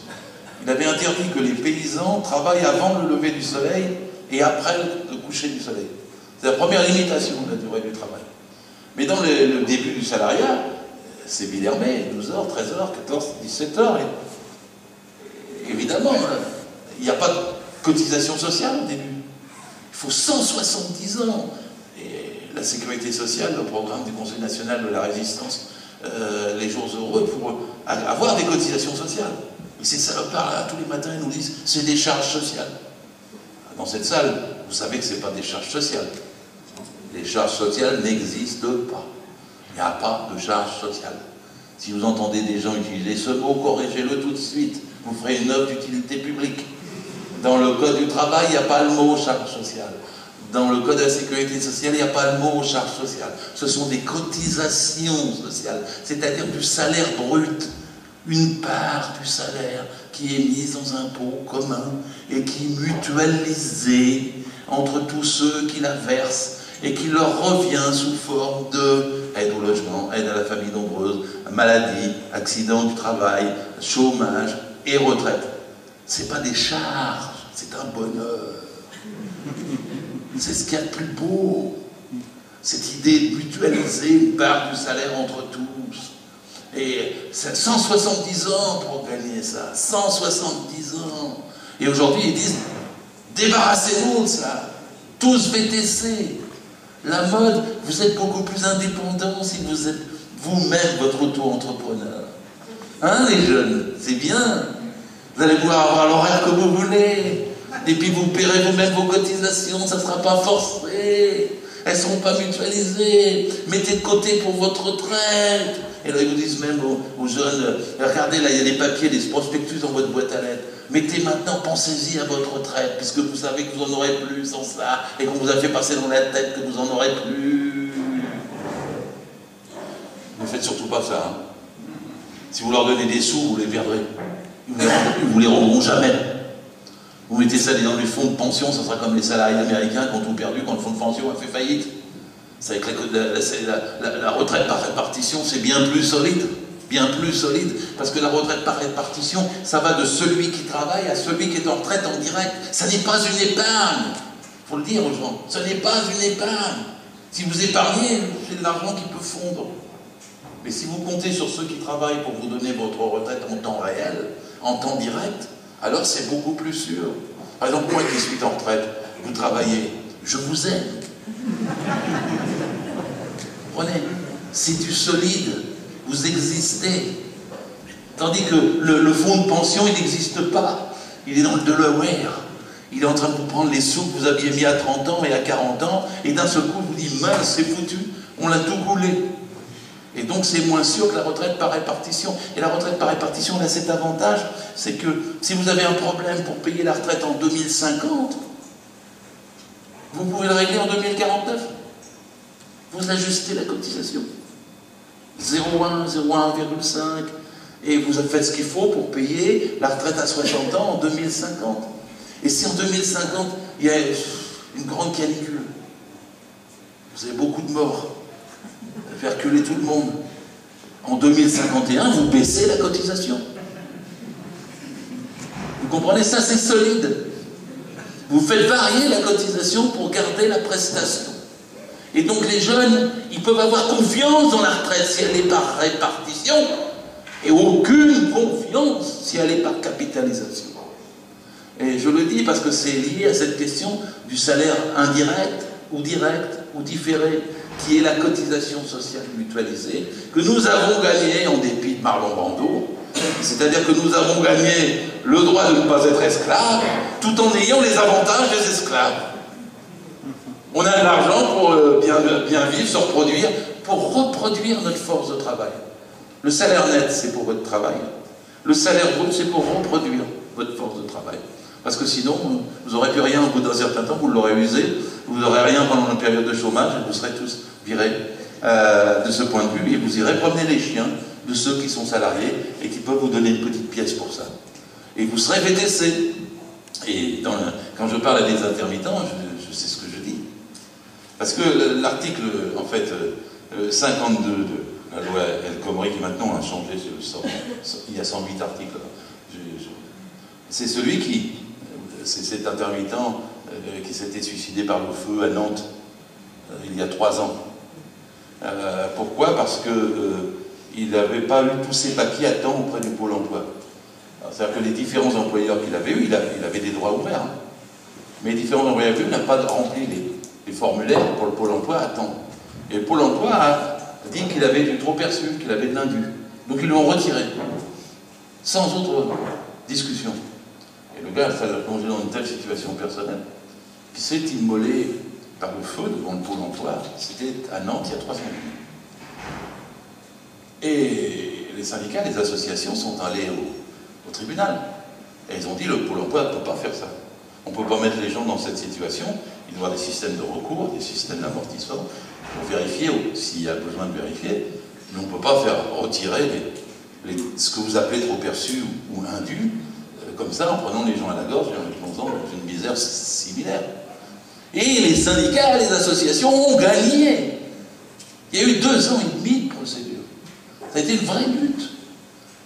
Il avait interdit que les paysans travaillent avant le lever du soleil et après le coucher du soleil. C'est la première limitation de la durée du travail. Mais dans le début du salariat, c'est Villermé, 12h, 13h, 14, 17h. Et évidemment, il n'y a pas de cotisation sociale au début. Il faut 170 ans. Et la sécurité sociale, le programme du Conseil national de la résistance, les jours heureux, pour avoir des cotisations sociales. Et ces salopards là, tous les matins, ils nous disent c'est des charges sociales. Dans cette salle, vous savez que ce n'est pas des charges sociales. Les charges sociales n'existent pas. Il n'y a pas de charge sociale. Si vous entendez des gens utiliser ce mot, corrigez-le tout de suite. Vous ferez une œuvre d'utilité publique. Dans le Code du travail, il n'y a pas le mot charge sociale. Dans le Code de la sécurité sociale, il n'y a pas le mot charge sociale. Ce sont des cotisations sociales, c'est-à-dire du salaire brut. Une part du salaire qui est mise dans un pot commun et qui est mutualisée entre tous ceux qui la versent et qui leur revient sous forme de aide au logement, aide à la famille nombreuse, maladie, accident du travail, chômage et retraite. Ce n'est pas des charges, c'est un bonheur. C'est ce qu'il y a de plus beau. Cette idée de mutualiser une part du salaire entre tous. Et c'est 170 ans pour gagner ça. 170 ans. Et aujourd'hui, ils disent, débarrassez-vous de ça. Tous VTC. La mode, vous êtes beaucoup plus indépendant si vous êtes vous-même votre auto-entrepreneur. Hein, les jeunes? C'est bien. Vous allez pouvoir avoir l'horaire que vous voulez. Et puis vous paierez vous-même vos cotisations, ça ne sera pas forcé. Elles ne seront pas mutualisées. Mettez de côté pour votre retraite. Et là, ils vous disent même aux jeunes, regardez, là, il y a des papiers, des prospectus dans votre boîte à lettres. Mettez maintenant, pensez-y à votre retraite, puisque vous savez que vous n'en aurez plus sans ça, et qu'on vous a fait passer dans la tête que vous n'en aurez plus. Ne faites surtout pas ça. Hein. Si vous leur donnez des sous, vous les perdrez. Ils vous les rendront jamais. Vous mettez ça dans les fonds de pension, ça sera comme les salariés américains qui ont tout perdu quand le fonds de pension a fait faillite. C'est que la retraite par répartition, c'est bien plus solide. Bien plus solide. Parce que la retraite par répartition, ça va de celui qui travaille à celui qui est en retraite en direct. Ça n'est pas une épargne. Il faut le dire aux gens. Ce n'est pas une épargne. Si vous épargnez, c'est de l'argent qui peut fondre. Mais si vous comptez sur ceux qui travaillent pour vous donner votre retraite en temps réel, en temps direct, alors c'est beaucoup plus sûr. Par exemple, moi qui suis en retraite, vous travaillez, je vous aime. Comprenez? C'est du solide. Vous existez. Tandis que le fonds de pension, il n'existe pas. Il est dans le Delaware. Il est en train de vous prendre les sous que vous aviez mis à 30 ans et à 40 ans, et d'un seul coup, il vous dit, mince, c'est foutu, on l'a tout coulé. Et donc, c'est moins sûr que la retraite par répartition. Et la retraite par répartition, elle a cet avantage, c'est que si vous avez un problème pour payer la retraite en 2050, vous pouvez le régler en 2049. Vous ajustez la cotisation. 0,1, 0,1,5, et vous faites ce qu'il faut pour payer la retraite à 60 ans en 2050. Et si en 2050, il y a une grande canicule, vous avez beaucoup de morts, ça fait reculer tout le monde, en 2051, vous baissez la cotisation. Vous comprenez? Ça, c'est solide. Vous faites varier la cotisation pour garder la prestation. Et donc les jeunes, ils peuvent avoir confiance dans la retraite si elle est par répartition, et aucune confiance si elle est par capitalisation. Et je le dis parce que c'est lié à cette question du salaire indirect ou direct ou différé, qui est la cotisation sociale mutualisée, que nous avons gagné en dépit de Marlon Brando, c'est-à-dire que nous avons gagné le droit de ne pas être esclaves, tout en ayant les avantages des esclaves. On a de l'argent pour bien vivre, se reproduire, pour reproduire notre force de travail. Le salaire net, c'est pour votre travail. Le salaire brut, c'est pour reproduire. votre force de travail. Parce que sinon, vous n'aurez plus rien au bout d'un certain temps, vous l'aurez usé, vous n'aurez rien pendant une période de chômage, et vous serez tous virés de ce point de vue, et vous irez promener les chiens de ceux qui sont salariés et qui peuvent vous donner une petite pièce pour ça. Et vous serez VTC. Et quand je parle à des intermittents, je sais ce que je dis. Parce que l'article, en fait, 52 de la loi El Khomri, qui maintenant a changé, il y a 108 articles, c'est celui qui, c'est cet intermittent qui s'était suicidé par le feu à Nantes il y a 3 ans. Pourquoi? Parce qu'il n'avait pas eu tous ses papiers à temps auprès du Pôle emploi. C'est-à-dire que les différents employeurs qu'il avait eus, il avait des droits ouverts. Hein. Mais les différents employeurs qu'il avait eus n'ont pas rempli les formulaires pour le Pôle emploi à temps. Et le Pôle emploi a dit qu'il avait du trop perçu, qu'il avait de l'indu. Donc ils l'ont retiré, sans autre discussion. Et le gars a plongé dans une telle situation personnelle qu'il s'est immolé par le feu devant le Pôle emploi. C'était à Nantes il y a 3 semaines. Et les syndicats, les associations sont allés au tribunal. Et ils ont dit, le Pôle emploi ne peut pas faire ça. On ne peut pas mettre les gens dans cette situation. Il doit y avoir des systèmes de recours, des systèmes d'amortissement, pour vérifier, s'il y a besoin de vérifier. Mais on ne peut pas faire retirer ce que vous appelez trop perçu ou indu, comme ça, en prenant les gens à la gorge et en les plongeant dans une misère similaire. Et les syndicats, les associations ont gagné. Il y a eu 2 ans et demi de procédure. Ça a été une vraie lutte.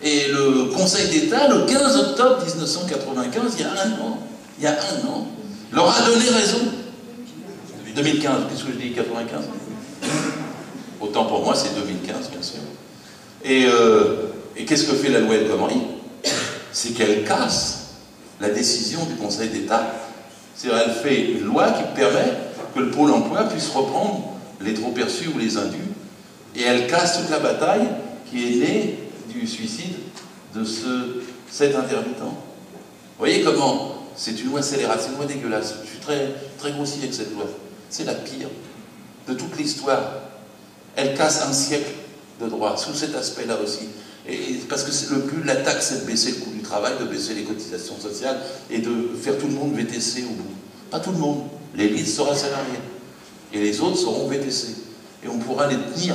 Et le Conseil d'État, le 15 octobre 1995, il y a un an, leur a donné raison. 2015, qu'est-ce que je dis, 95? Autant pour moi, c'est 2015, bien sûr. Et qu'est-ce que fait la loi El Khomri? C'est qu'elle casse la décision du Conseil d'État. C'est-à-dire qu'elle fait une loi qui permet que le Pôle emploi puisse reprendre les trop perçus ou les indus, et elle casse toute la bataille qui est née du suicide de cet intermittent. Vous voyez comment c'est une loi scélérate, c'est une loi dégueulasse. Je suis très, très grossier avec cette loi. C'est la pire de toute l'histoire. Elle casse un siècle de droit, sous cet aspect-là aussi. Et parce que le but de la taxe, c'est de baisser le coût du travail, de baisser les cotisations sociales et de faire tout le monde VTC au bout. Pas tout le monde. L'élite sera salariée. Et les autres seront VTC. Et on pourra les tenir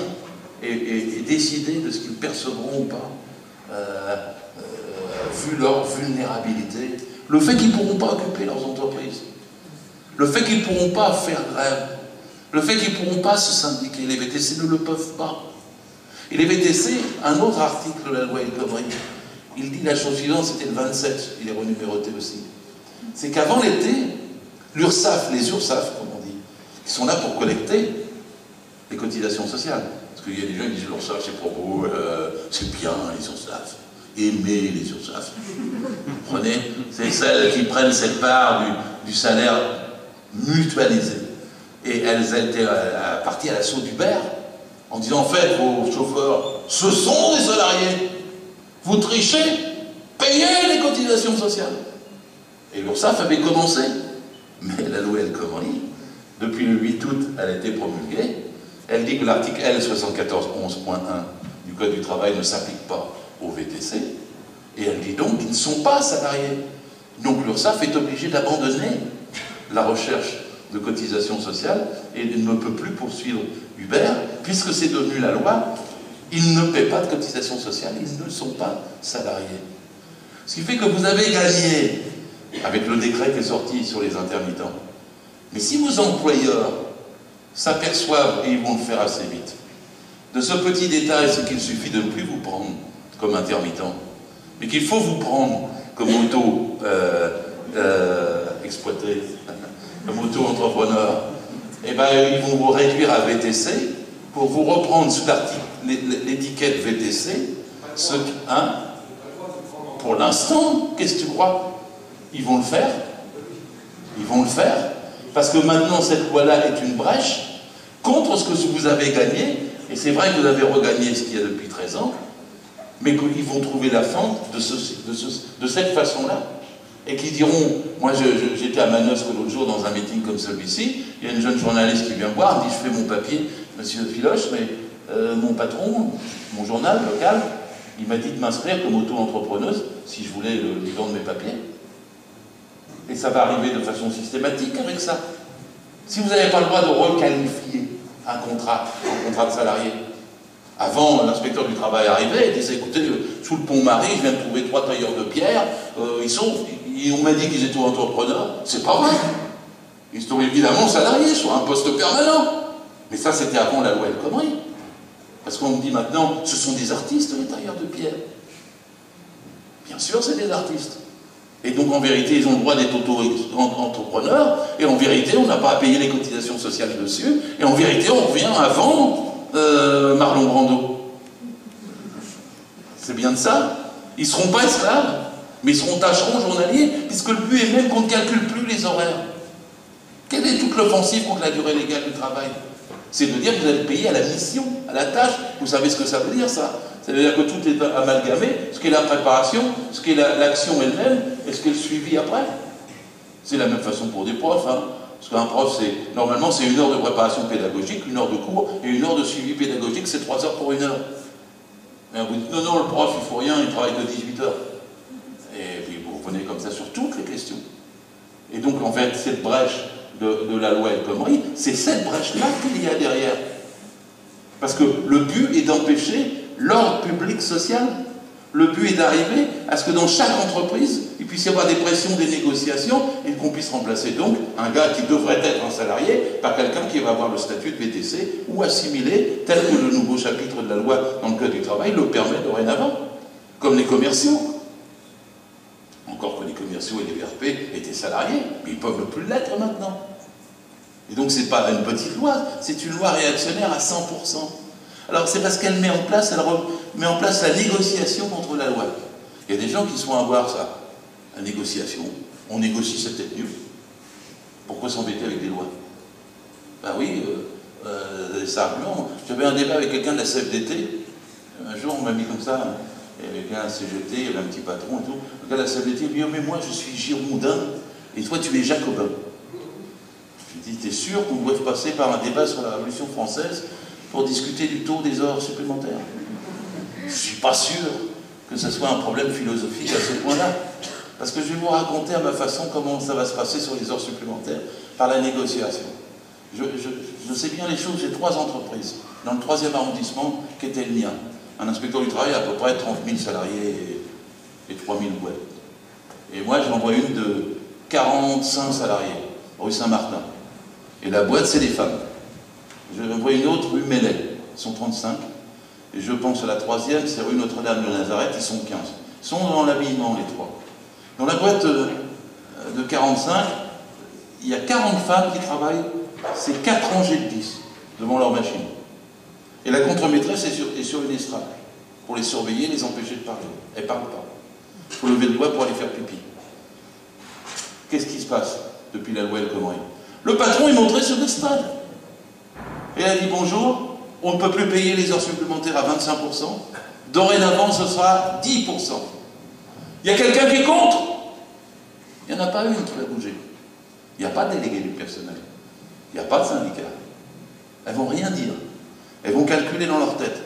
et décider de ce qu'ils percevront ou pas, vu leur vulnérabilité. Le fait qu'ils ne pourront pas occuper leurs entreprises. Le fait qu'ils ne pourront pas faire grève. Le fait qu'ils ne pourront pas se syndiquer. Les VTC ne le peuvent pas. Et les VTC, un autre article de la loi El Khomri, il dit la chose suivante, c'était le 27, il est renuméroté aussi. C'est qu'avant l'été, l'URSSAF, les URSSAF, comme on dit, qui sont là pour collecter les cotisations sociales. Parce qu'il y a des gens qui disent l'URSSAF, c'est pour vous, c'est bien les URSSAF. Aimez les URSSAF. Vous comprenez? C'est celles qui prennent cette part du salaire mutualisé. Et elles étaient parties à l'assaut d'Uber, en disant, en fait, vos chauffeurs, ce sont des salariés. Vous trichez, payez les cotisations sociales. Et l'URSSAF avait commencé. Mais la loi El Khomri, depuis le 8 août, elle a été promulguée. Elle dit que l'article L7411.1 du Code du travail ne s'applique pas aux VTC. Et elle dit donc qu'ils ne sont pas salariés. Donc l'URSSAF est obligée d'abandonner la recherche de cotisation sociale et ne peut plus poursuivre Uber, puisque c'est devenu la loi, ils ne paient pas de cotisation sociale, ils ne sont pas salariés. Ce qui fait que vous avez gagné avec le décret qui est sorti sur les intermittents. Mais si vos employeurs s'aperçoivent, et ils vont le faire assez vite, de ce petit détail, c'est qu'il suffit de ne plus vous prendre comme intermittent, mais qu'il faut vous prendre comme auto-exploité, comme auto-entrepreneur, et bien ils vont vous réduire à VTC pour vous reprendre sous l'étiquette VTC, pour l'instant, qu'est-ce que tu crois? Ils vont le faire. Ils vont le faire. Parce que maintenant, cette loi-là est une brèche contre ce que vous avez gagné. Et c'est vrai que vous avez regagné ce qu'il y a depuis 13 ans, mais qu'ils vont trouver la fente de cette façon-là. Et qui diront, moi j'étais à Manosque l'autre jour dans un meeting comme celui-ci, il y a une jeune journaliste qui vient me voir, elle me dit, je fais mon papier, monsieur Filoche, mais mon patron, mon journal local, Il m'a dit de m'inscrire comme auto-entrepreneuse si je voulais lui vendre mes papiers. Et ça va arriver de façon systématique avec ça. Si vous n'avez pas le droit de requalifier un contrat en contrat de salarié, avant, l'inspecteur du travail arrivait et disait, écoutez, sous le pont Marie, je viens de trouver 3 tailleurs de pierre, on m'a dit qu'ils étaient entrepreneurs. C'est pas vrai. Ils sont évidemment salariés sur un poste permanent. Mais ça, c'était avant la loi El Khomri. Parce qu'on me dit maintenant, ce sont des artistes, les tailleurs de pierre. Bien sûr, c'est des artistes. Et donc, en vérité, ils ont le droit d'être auto-entrepreneurs, et en vérité, on n'a pas à payer les cotisations sociales dessus, et en vérité, on revient avant Marlon Brando. C'est bien de ça. Ils ne seront pas esclaves, mais ils seront tâcherons journaliers, puisque le but est même qu'on ne calcule plus les horaires. Quelle est toute l'offensive contre la durée légale du travail? C'est de dire que vous allez payer à la mission, à la tâche. Vous savez ce que ça veut dire, ça? Ça veut dire que tout est amalgamé, ce qu'est la préparation, ce qu'est l'action elle-même, et ce qu'est le suivi après. C'est la même façon pour des profs, hein. Parce qu'un prof, normalement, c'est 1 heure de préparation pédagogique, 1 heure de cours, et 1 heure de suivi pédagogique, c'est 3 heures pour 1 heure. Et vous dites, non, le prof, il ne faut rien, il travaille que 18 heures. Et puis vous revenez comme ça sur toutes les questions. Et donc, en fait, cette brèche de la loi El Khomri, c'est cette brèche-là qu'il y a derrière. Parce que le but est d'empêcher l'ordre public social. Le but est d'arriver à ce que dans chaque entreprise, il puisse y avoir des pressions, des négociations, et qu'on puisse remplacer donc un gars qui devrait être un salarié par quelqu'un qui va avoir le statut de BTC ou assimilé, tel que le nouveau chapitre de la loi dans le Code du travail le permet dorénavant, comme les commerciaux. Encore que les commerciaux et les VRP étaient salariés, mais ils ne peuvent plus l'être maintenant. Et donc c'est pas une petite loi, c'est une loi réactionnaire à 100%. Alors c'est parce qu'elle met en place la négociation contre la loi. Il y a des gens qui se font avoir ça, la négociation. On négocie, c'est peut-être mieux. Pourquoi s'embêter avec des lois? Ben oui, ça argument. J'avais un débat avec quelqu'un de la CFDT. Un jour, on m'a mis comme ça. Il y avait quelqu'un à la CGT, il y avait un petit patron et tout. Le gars de la CFDT me dit, oh, mais moi je suis girondin et toi tu es jacobin. Je lui dis, t'es sûr qu'on doit passer par un débat sur la Révolution française pour discuter du taux des heures supplémentaires? Je ne suis pas sûr que ce soit un problème philosophique à ce point-là. Parce que je vais vous raconter à ma façon comment ça va se passer sur les heures supplémentaires par la négociation. Je sais bien les choses, j'ai 3 entreprises dans le 3e arrondissement qui était le mien. Un inspecteur du travail a à peu près 30 000 salariés et 3 000 boîtes. Et moi, j'en vois une de 45 salariés, rue Saint-Martin. Et la boîte, c'est des femmes. Je vois une autre, rue Mellet, ils sont 35. Et je pense à la 3e, c'est rue Notre-Dame de Nazareth, ils sont 15. Ils sont dans l'habillement, les 3. Dans la boîte de 45, il y a 40 femmes qui travaillent, c'est 4 rangées de 10 devant leur machine. Et la contre-maîtresse est sur une estrade, pour les surveiller, les empêcher de parler. Elle ne parle pas. Il faut lever le doigt pour aller faire pipi. Qu'est-ce qui se passe depuis la loi El Khomri? Le patron est montré sur l'estrade. Et elle a dit, bonjour, on ne peut plus payer les heures supplémentaires à 25%. Dorénavant, ce sera 10%. Il y a quelqu'un qui est contre? Il n'y en a pas une qui va bouger. Il n'y a pas de délégué du personnel. Il n'y a pas de syndicat. Elles ne vont rien dire. Elles vont calculer dans leur tête.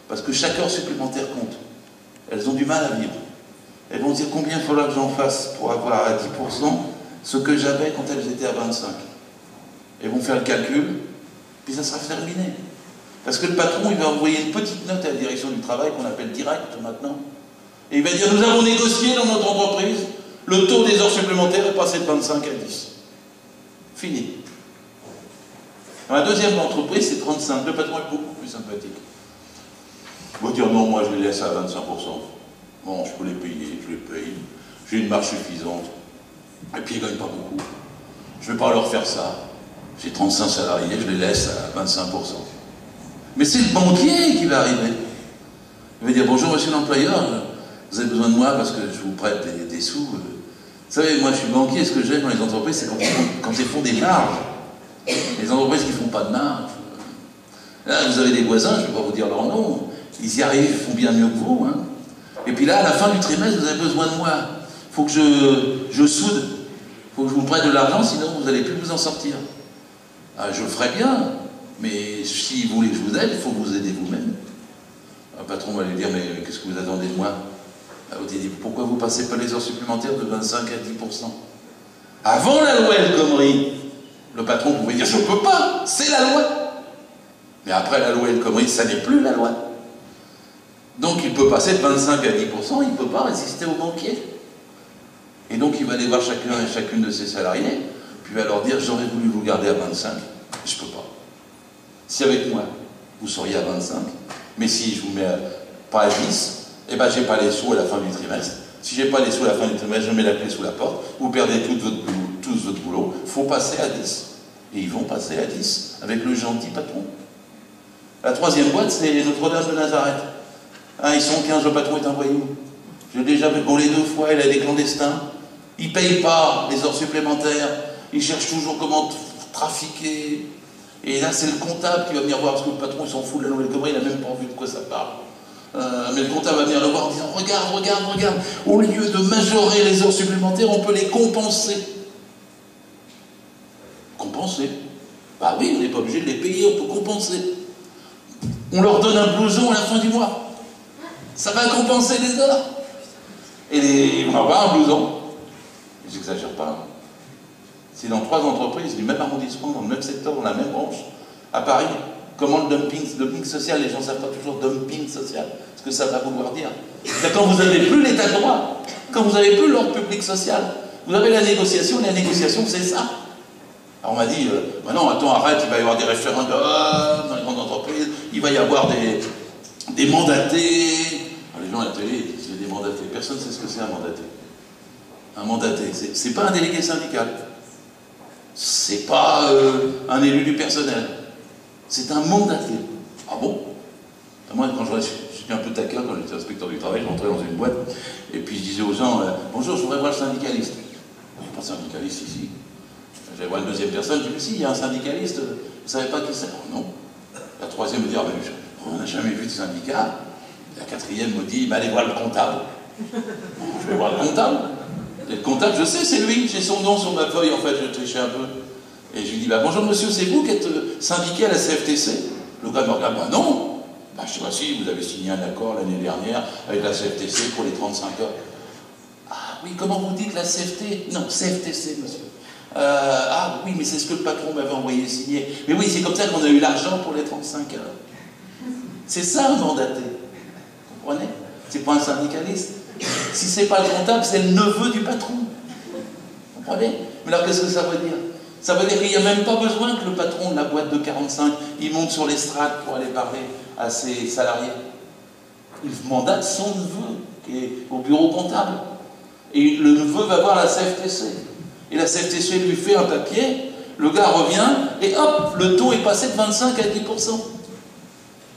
Parce que chaque heure supplémentaire compte. Elles ont du mal à vivre. Elles vont dire combien il faudra que j'en fasse pour avoir à 10% ce que j'avais quand elles étaient à 25%. Elles vont faire le calcul, puis ça sera terminé. Parce que le patron, il va envoyer une petite note à la direction du travail qu'on appelle direct maintenant. Et il va dire, nous avons négocié dans notre entreprise, le taux des heures supplémentaires est passé de 25 à 10. Fini. Dans la 2e entreprise, c'est 35. Le patron est beaucoup plus sympathique. Il va dire, non, moi je les laisse à 25%. Bon, je peux les payer, je les paye. J'ai une marge suffisante. Et puis ils ne gagnent pas beaucoup. Je ne vais pas leur faire ça. J'ai 35 salariés, je les laisse à 25%. Mais c'est le banquier qui va arriver. Il va dire, bonjour monsieur l'employeur, vous avez besoin de moi parce que je vous prête des sous. Vous savez, moi je suis banquier, ce que j'aime dans les entreprises, c'est quand ils font des marges. Les entreprises qui ne font pas de marge. Là, vous avez des voisins, je ne vais pas vous dire leur nom, ils y arrivent, ils font bien mieux que vous. Hein. Et puis là, à la fin du trimestre, vous avez besoin de moi. Il faut que je soude. Il faut que je vous prête de l'argent, sinon vous n'allez plus vous en sortir. Ah, je le ferai bien, mais si vous voulez que je vous aide, il faut vous aider vous-même. Un patron va lui dire, mais qu'est-ce que vous attendez de moi? Vous dites, pourquoi vous ne passez pas les heures supplémentaires de 25 à 10%? Avant la loi El Khomri, le patron pouvait dire, je ne peux pas, c'est la loi. Mais après la loi El Khomri, ça n'est plus la loi. Donc il peut passer de 25 à 10%, il ne peut pas résister aux banquiers. Et donc il va aller voir chacun et chacune de ses salariés, puis il va leur dire, j'aurais voulu vous garder à 25, je ne peux pas. Si avec moi, vous seriez à 25, mais si je vous mets pas à 10, eh ben j'ai pas les sous à la fin du trimestre. Si j'ai pas les sous à la fin du trimestre, je mets la clé sous la porte, vous perdez tout votre boulot, il faut passer à 10. Et ils vont passer à 10, avec le gentil patron. La troisième boîte, c'est Notre-Dame de Nazareth. Ils sont 15, le patron est un voyou. J'ai déjà gaulé 2 fois, il a des clandestins. Il ne paye pas les heures supplémentaires. Il cherche toujours comment trafiquer. Et là, c'est le comptable qui va venir voir, parce que le patron, il s'en fout de la loi El Khomri, il n'a même pas vu de quoi ça parle. Mais le comptable va venir le voir en disant, regarde, au lieu de majorer les heures supplémentaires, on peut les compenser. Compenser? Bah oui, on n'est pas obligé de les payer, on peut compenser. On leur donne un blouson à la fin du mois. Ça va compenser les heures. Et ils vont avoir un blouson. J'exagère pas. C'est dans 3 entreprises du même arrondissement, dans le même secteur, dans la même branche, à Paris. Comment le dumping social, les gens ne savent pas toujours dumping social, ce que ça va vouloir dire. C'est quand vous n'avez plus l'état de droit, quand vous n'avez plus l'ordre public social, vous avez la négociation c'est ça. Alors on m'a dit, bah non, attends, arrête, il va y avoir des référendums dans les grandes entreprises, il va y avoir des mandatés. Alors les gens à la télé disent, il y a des mandatés. Personne ne sait ce que c'est un mandaté. Un mandaté, c'est pas un délégué syndical. C'est pas un élu du personnel. C'est un mandaté. Ah bon? Moi, quand j'étais un peu taquin, quand j'étais inspecteur du travail, je rentrais dans une boîte, et puis je disais aux gens, bonjour, je voudrais voir le syndicaliste. Il n'y a pas de syndicaliste ici. J'allais voir une deuxième personne, je dis, mais si, il y a un syndicaliste, vous ne savez pas qui c'est? Oh, non. La troisième me dit, on n'a jamais vu de syndicat. La quatrième me dit, allez voir le comptable. Je vais voir le comptable. Et le comptable, je sais, c'est lui, j'ai son nom sur ma feuille, en fait, je trichais un peu. Et je lui dis, bonjour monsieur, c'est vous qui êtes syndiqué à la CFTC? Le gars me regarde, non. Je dis, si, vous avez signé un accord l'année dernière avec la CFTC pour les 35 heures. Ah oui, comment vous dites la CFT? Non, CFTC, monsieur. Ah oui, mais c'est ce que le patron m'avait envoyé signer. Mais oui, c'est comme ça qu'on a eu l'argent pour les 35 heures. C'est ça un mandaté. Vous comprenez? C'est pas un syndicaliste. Si c'est pas le comptable, c'est le neveu du patron. Vous comprenez? Mais alors qu'est-ce que ça veut dire? Ça veut dire qu'il n'y a même pas besoin que le patron de la boîte de 45, il monte sur l'estrade pour aller parler à ses salariés. Il mandate son neveu, qui est au bureau comptable. Et le neveu va voir la CFTC. Et la CFTC lui fait un papier, le gars revient, et hop, le taux est passé de 25 à 10%. Alors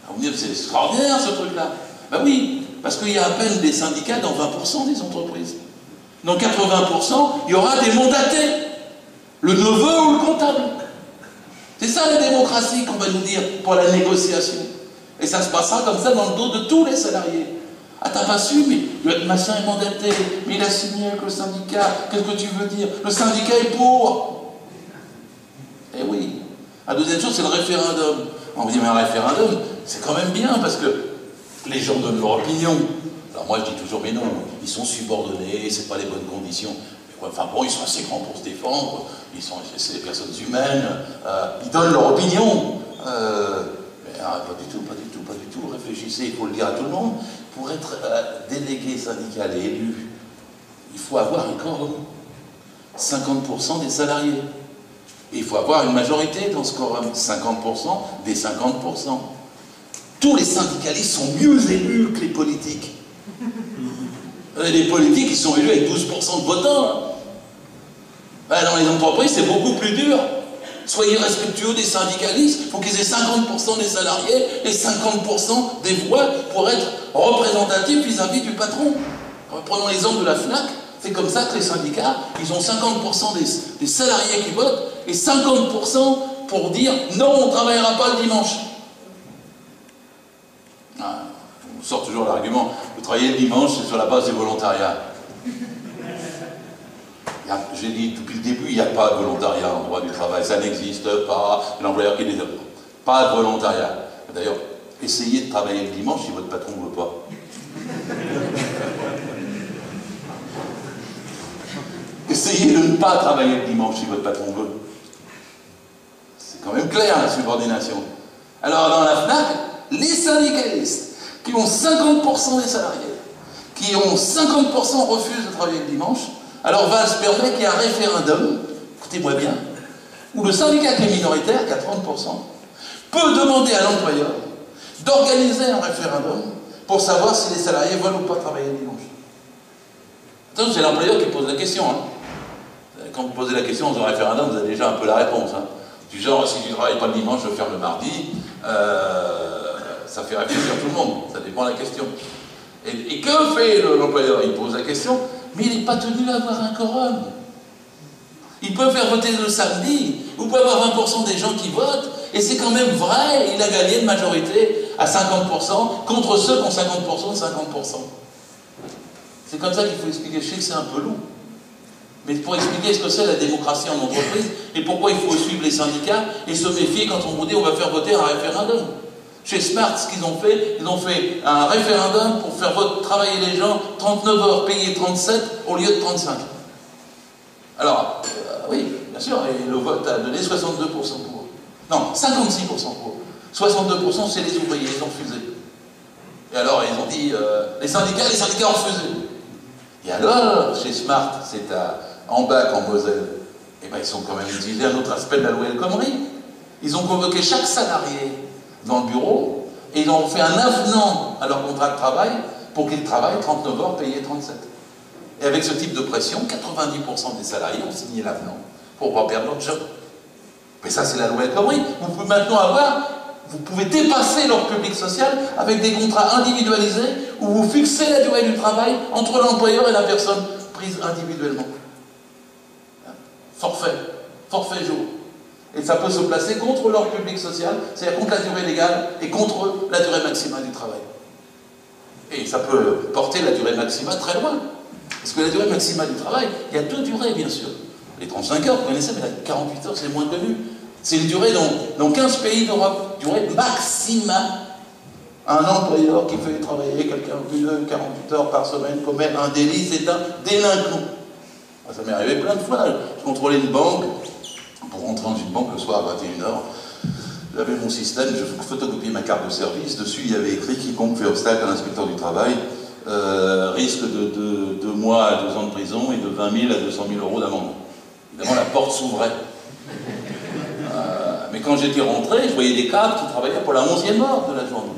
vous me dites, c'est extraordinaire ce truc-là. Ben oui, parce qu'il y a à peine des syndicats dans 20% des entreprises. Dans 80%, il y aura des mandatés. Le neveu ou le comptable. C'est ça la démocratie qu'on va nous dire pour la négociation. Et ça se passera comme ça dans le dos de tous les salariés. Ah, t'as pas su, mais le machin est mandaté, mais il a signé avec le syndicat. Qu'est-ce que tu veux dire? Le syndicat est pour. Eh oui. La deuxième chose, c'est le référendum. On vous dit, mais un référendum, c'est quand même bien, parce que les gens donnent leur opinion. Alors moi, je dis toujours, mais non, ils sont subordonnés, c'est pas les bonnes conditions. Enfin bon, ils sont assez grands pour se défendre, c'est des personnes humaines, ils donnent leur opinion. Mais pas du tout, réfléchissez, il faut le dire à tout le monde. Pour être délégué syndical et élu, il faut avoir un quorum. 50% des salariés. Et il faut avoir une majorité dans ce quorum. 50% des 50%. Tous les syndicalistes sont mieux élus que les politiques. Les politiques, ils sont élus avec 12% de votants. Dans les entreprises, c'est beaucoup plus dur. Soyez respectueux des syndicalistes, il faut qu'ils aient 50% des salariés et 50% des voix pour être représentatifs vis-à-vis du patron. Prenons l'exemple de la FNAC, c'est comme ça que les syndicats, ils ont 50% des salariés qui votent et 50% pour dire non, on ne travaillera pas le dimanche. On sort toujours l'argument, vous travaillez le dimanche, c'est sur la base du volontariat. J'ai dit depuis le début, il n'y a pas de volontariat en droit du travail, ça n'existe pas, l'employeur qui les donne. Pas de volontariat. D'ailleurs, Essayez de travailler le dimanche si votre patron ne veut pas. Essayez de ne pas travailler le dimanche si votre patron veut. C'est quand même clair, la subordination. Alors, dans la FNAC, les syndicalistes qui ont 50% des salariés, qui ont 50% refusent de travailler le dimanche, alors Valls permet qu'il y ait un référendum, écoutez-moi bien, où le syndicat qui est minoritaire, qui a 30%, peut demander à l'employeur d'organiser un référendum pour savoir si les salariés veulent ou pas travailler le dimanche. Attention, c'est l'employeur qui pose la question. Hein. Quand vous posez la question dans un référendum, vous avez déjà un peu la réponse. Hein. Du genre, si tu ne travailles pas le dimanche, je ferme le mardi, ça fait réfléchir tout le monde, ça dépend de la question. Et que fait l'employeur? Il pose la question, mais il n'est pas tenu à avoir un quorum. Il peut faire voter le samedi, vous pouvez avoir 20% des gens qui votent, et c'est quand même vrai, il a gagné de majorité à 50% contre ceux qui ont 50% de 50%. C'est comme ça qu'il faut expliquer. Je sais que c'est un peu long, mais pour expliquer ce que c'est la démocratie en entreprise, et pourquoi il faut suivre les syndicats et se méfier quand on vous dit on va faire voter un référendum. Chez Smart, ce qu'ils ont fait un référendum pour faire travailler les gens 39 heures, payer 37 au lieu de 35. Alors, oui, bien sûr, et le vote a donné 62% pour eux. Non, 56% pour eux. 62% c'est les ouvriers, ils ont refusé. Et alors, ils ont dit, les syndicats ont refusé. Et alors, chez Smart, c'est à Ambach, en Moselle, eh ben, ils ont quand même utilisé un autre aspect de la loi El Khomri. Ils ont convoqué chaque salarié dans le bureau, et ils ont fait un avenant à leur contrat de travail pour qu'ils travaillent 39 heures, payés 37. Et avec ce type de pression, 90% des salariés ont signé l'avenant pour ne pas perdre leur job. Mais ça, c'est la loi El Khomri. Vous pouvez maintenant vous pouvez dépasser l'ordre public social avec des contrats individualisés où vous fixez la durée du travail entre l'employeur et la personne prise individuellement. Forfait jour. Et ça peut se placer contre l'ordre public social, c'est-à-dire contre la durée légale et contre la durée maximale du travail. Et ça peut porter la durée maximale très loin. Parce que la durée maximale du travail, il y a deux durées, bien sûr. Les 35 heures, vous connaissez, mais la 48 heures, c'est moins connu. C'est une durée dans 15 pays d'Europe, durée maximale. Un employeur qui fait travailler quelqu'un plus de 48 heures par semaine commet un délit, c'est un délinquant. Ça m'est arrivé plein de fois. Je contrôlais une banque, pour rentrer dans une banque le soir à 21 h, j'avais mon système, je photocopiais ma carte de service, dessus il y avait écrit « Quiconque fait obstacle à l'inspecteur du travail risque de 2 mois à 2 ans de prison et de 20 000 à 200 000 euros d'amende ». Évidemment, la porte s'ouvrait. Mais quand j'étais rentré, je voyais des cadres qui travaillaient pour la 11e heure de la journée.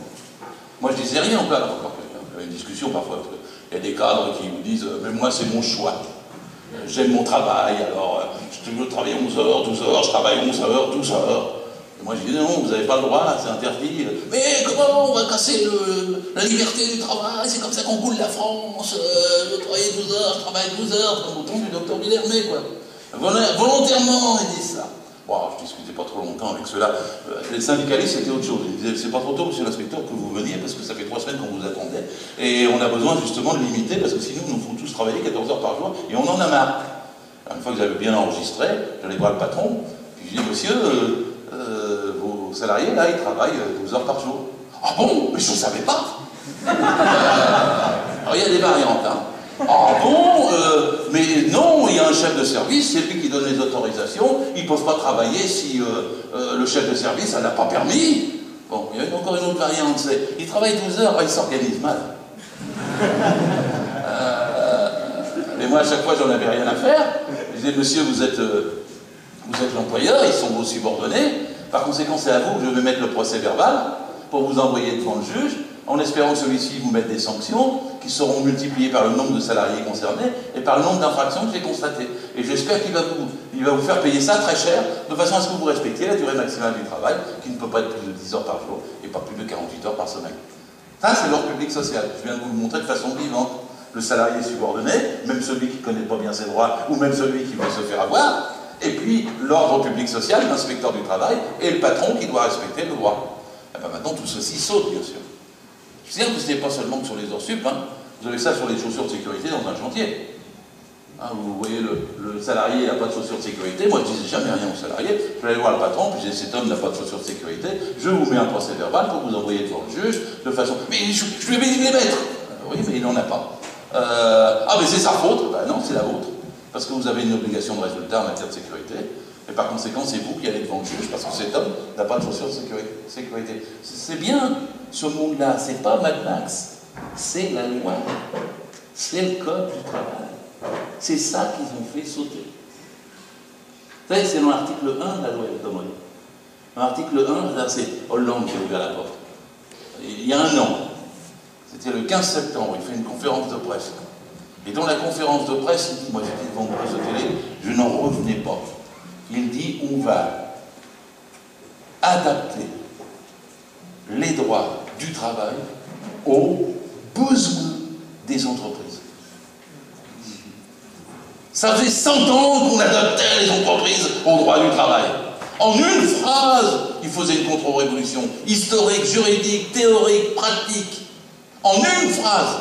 Moi, je disais rien au cadre, encore. Il y avait une discussion parfois. Il y a des cadres qui vous disent « Mais moi, c'est mon choix. J'aime mon travail, alors je veux travailler 11 heures, 12 heures, je travaille 11 heures, 12 heures. » Et moi, je dis « Non, vous n'avez pas le droit, c'est interdit. » « Mais comment on va casser la liberté du travail? C'est comme ça qu'on coule la France. Je veux travailler 12 heures, je travaille 12 heures. » Comme au temps du docteur Villermé, quoi. Volontairement, ils disent ça. Bon, je ne discutais pas trop longtemps avec ceux-là. Les syndicalistes, c'était autre chose. Ils disaient, c'est pas trop tôt, monsieur l'inspecteur, que vous veniez, parce que ça fait 3 semaines qu'on vous attendait. Et on a besoin justement de limiter, parce que sinon, nous faut tous travailler 14 heures par jour, et on en a marre. Alors, une fois que j'avais bien enregistré, j'allais voir le patron, puis je dis, monsieur, vos salariés, là, ils travaillent 12 heures par jour. Ah bon? Mais je ne savais pas. Alors, il y a des variantes, hein. Ah bon, mais non, il y a un chef de service, c'est lui qui donne les autorisations, ils ne peuvent pas travailler si le chef de service n'a pas permis. Bon, il y a encore une autre variante, c'est, il travaille 12 heures, il s'organise mal. Mais moi, à chaque fois, j'en avais rien à faire. Je disais, monsieur, vous êtes l'employeur, ils sont vos subordonnés, par conséquent, c'est à vous que je vais mettre le procès verbal pour vous envoyer devant le juge, en espérant que celui-ci vous mette des sanctions qui seront multipliées par le nombre de salariés concernés et par le nombre d'infractions que j'ai constatées. Et j'espère qu'il va vous faire payer ça très cher, de façon à ce que vous respectiez la durée maximale du travail, qui ne peut pas être plus de 10 heures par jour et pas plus de 48 heures par semaine. Ça, c'est l'ordre public social. Je viens de vous le montrer de façon vivante. Le salarié subordonné, même celui qui ne connaît pas bien ses droits, ou même celui qui veut se faire avoir, et puis l'ordre public social, l'inspecteur du travail, et le patron qui doit respecter le droit. Et bien maintenant, tout ceci saute, bien sûr. Je veux dire que ce n'est pas seulement que sur les heures sup, hein. Vous avez ça sur les chaussures de sécurité dans un chantier. Hein, vous voyez, le salarié n'a pas de chaussures de sécurité. Moi, je disais jamais rien au salarié. Je vais aller voir le patron, puis je dis, cet homme n'a pas de chaussures de sécurité. Je vous mets un procès verbal pour vous envoyer devant le juge de façon... Mais je lui ai dit de les mettre. Oui, mais il n'en a pas. Ah, mais c'est sa faute. Ben non, c'est la vôtre. Parce que vous avez une obligation de résultat en matière de sécurité. Et par conséquent, c'est vous qui allez devant le juge parce que cet homme n'a pas de chaussures de sécurité. C'est bien, ce monde-là. C'est pas Mad Max. C'est la loi. C'est le code du travail. C'est ça qu'ils ont fait sauter. Vous savez, c'est dans l'article 1 de la loi El Khomri. Dans l'article 1, là, c'est Hollande qui a ouvert la porte. Il y a un an, c'était le 15 septembre, il fait une conférence de presse. Et dans la conférence de presse, il dit, moi j'étais devant une presse de télé, je n'en revenais pas. Il dit, on va adapter les droits du travail aux besoins des entreprises. Ça faisait 100 ans qu'on adaptait les entreprises aux droits du travail. En une phrase, il faisait une contre-révolution historique, juridique, théorique, pratique. En une phrase.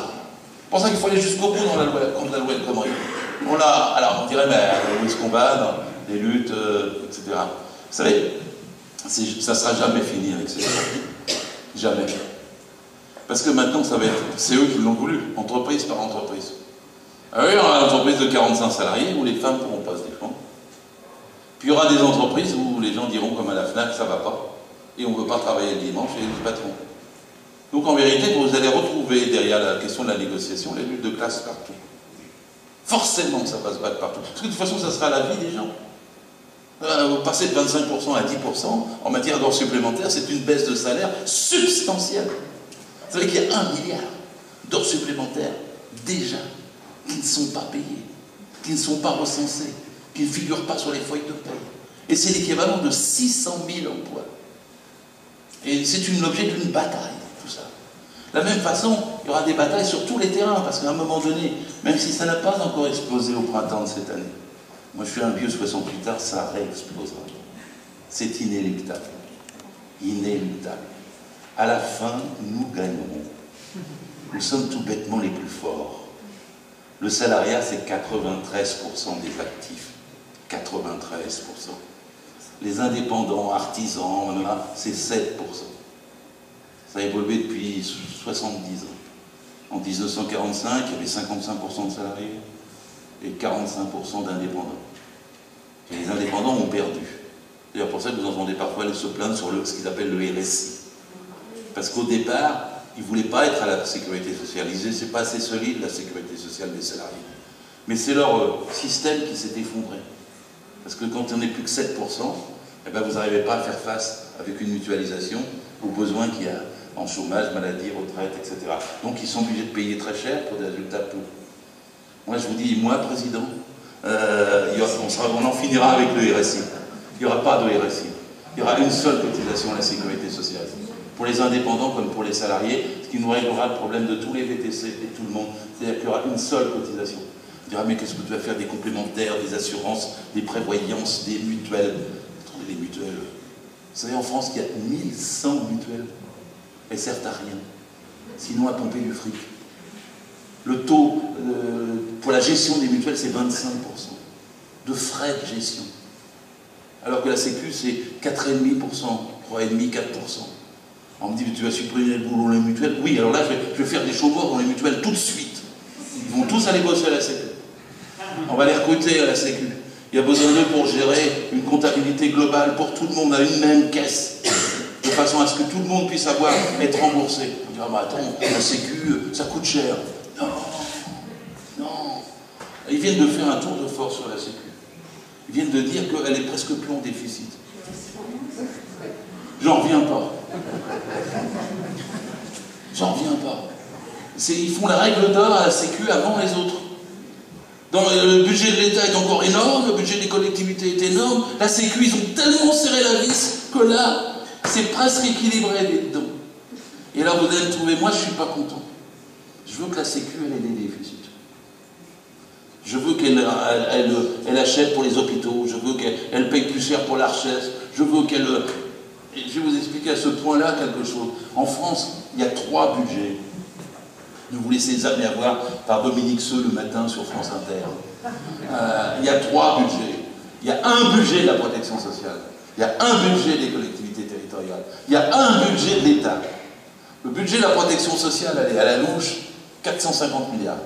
C'est pour ça qu'il faut aller jusqu'au bout dans la loi, contre la loi El Khomri. Alors on dirait, mais où est-ce qu'on va dans les luttes, etc. Vous savez, ça ne sera jamais fini avec ces gens. Jamais. Parce que maintenant, ça va être, c'est eux qui l'ont voulu, entreprise par entreprise. Ah oui, il y aura une entreprise de 45 salariés où les femmes ne pourront pas se défendre. Puis il y aura des entreprises où les gens diront, comme à la FNAC, ça ne va pas. Et on ne veut pas travailler le dimanche et les patrons. Donc en vérité, vous allez retrouver derrière la question de la négociation les luttes de classe partout. Forcément que ça va se battre partout. Parce que de toute façon, ça sera la vie des gens. Passer de 25% à 10% en matière d'heures supplémentaires, c'est une baisse de salaire substantielle. Vous savez qu'il y a 1 milliard d'heures supplémentaires déjà qui ne sont pas payées, qui ne sont pas recensées, qui ne figurent pas sur les feuilles de paie. Et c'est l'équivalent de 600 000 emplois. Et c'est l'objet d'une bataille, tout ça. De la même façon, il y aura des batailles sur tous les terrains, parce qu'à un moment donné, même si ça n'a pas encore explosé au printemps de cette année, moi je suis un vieux 68 plus tard, ça réexplosera. C'est inéluctable. Inéluctable. À la fin, nous gagnerons. Nous sommes tout bêtement les plus forts. Le salariat, c'est 93% des actifs. 93%. Les indépendants, artisans, c'est 7%. Ça a évolué depuis 70 ans. En 1945, il y avait 55% de salariés et 45% d'indépendants. Et les indépendants ont perdu. C'est d'ailleurs pour ça que vous entendez parfois se plaindre sur ce qu'ils appellent le RSI. Parce qu'au départ, ils ne voulaient pas être à la sécurité sociale. Ils disaient, c'est pas assez solide la sécurité sociale des salariés. Mais c'est leur système qui s'est effondré. Parce que quand on n'est plus que 7%, eh ben vous n'arrivez pas à faire face, avec une mutualisation, aux besoins qu'il y a en chômage, maladie, retraite, etc. Donc ils sont obligés de payer très cher pour des résultats peu. Moi je vous dis, moi président, on en finira avec le RSI. Il n'y aura pas de RSI. Il y aura une seule cotisation à la sécurité sociale. Pour les indépendants comme pour les salariés, ce qui nous réglera le problème de tous les VTC et tout le monde. C'est-à-dire qu'il y aura une seule cotisation. On dira, mais qu'est-ce que tu vas faire des complémentaires, des assurances, des prévoyances, des mutuelles? Attendez, les mutuelles. Vous savez, en France, il y a 1100 mutuelles. Elles servent à rien. Sinon à pomper du fric. Le taux pour la gestion des mutuelles, c'est 25% de frais de gestion. Alors que la Sécu, c'est 4,5%, 3,5%, 4%. On me dit, tu vas supprimer le boulot dans les mutuelles? Oui, alors là, je vais faire des chômeurs dans les mutuelles tout de suite. Ils vont tous aller bosser à la Sécu. On va les recruter à la Sécu. Il y a besoin d'eux pour gérer une comptabilité globale pour tout le monde à une même caisse. De façon à ce que tout le monde puisse être remboursé. On dira, bah attends, la Sécu, ça coûte cher. Non, non. Ils viennent de faire un tour de force sur la Sécu. Ils viennent de dire qu'elle est presque plus en déficit. J'en reviens pas. J'en reviens pas. Ils font la règle d'or à la Sécu avant les autres. Le budget de l'État est encore énorme, le budget des collectivités est énorme. La Sécu, ils ont tellement serré la vis que là, c'est presque équilibré dedans. Et là, vous allez me trouver, moi, je ne suis pas content. Je veux que la Sécu, elle ait des déficits. Je veux qu'elle achète pour les hôpitaux. Je veux qu'elle paye plus cher pour la recherche. Je veux qu'elle... Je vais vous expliquer à ce point-là quelque chose. En France, il y a 3 budgets. Ne vous laissez jamais avoir par Dominique Seux le matin sur France Inter. Il y a 3 budgets. Il y a un budget de la protection sociale. Il y a un budget des collectivités territoriales. Il y a un budget de l'État. Le budget de la protection sociale, elle est à la louche, 450 milliards.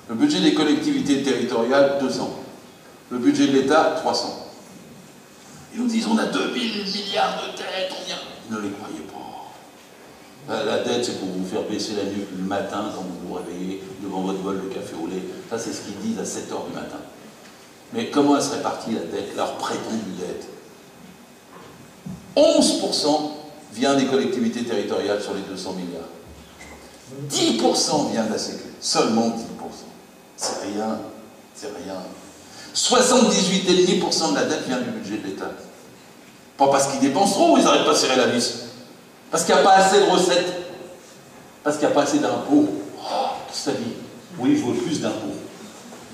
Le budget des collectivités territoriales, 200. Le budget de l'État, 300. Ils nous disent, on a 2000 milliards de dettes, on vient. Ne les croyez pas. La dette, c'est pour vous faire baisser la nuque le matin quand vous vous réveillez devant votre bol de café au lait. Ça, c'est ce qu'ils disent à 7 h du matin. Mais comment elle se répartit la dette, leur prétendue dette? 11% vient des collectivités territoriales sur les 200 milliards. 10% vient de la Sécu. Seulement 10%. C'est rien. C'est rien. 78,5% de la dette vient du budget de l'État. Pas parce qu'ils dépensent trop, ils n'arrêtent pas de serrer la vis. Parce qu'il n'y a pas assez de recettes. Parce qu'il n'y a pas assez d'impôts. Oh, qu'est-ce que ça dit? Oui, je veux plus d'impôts.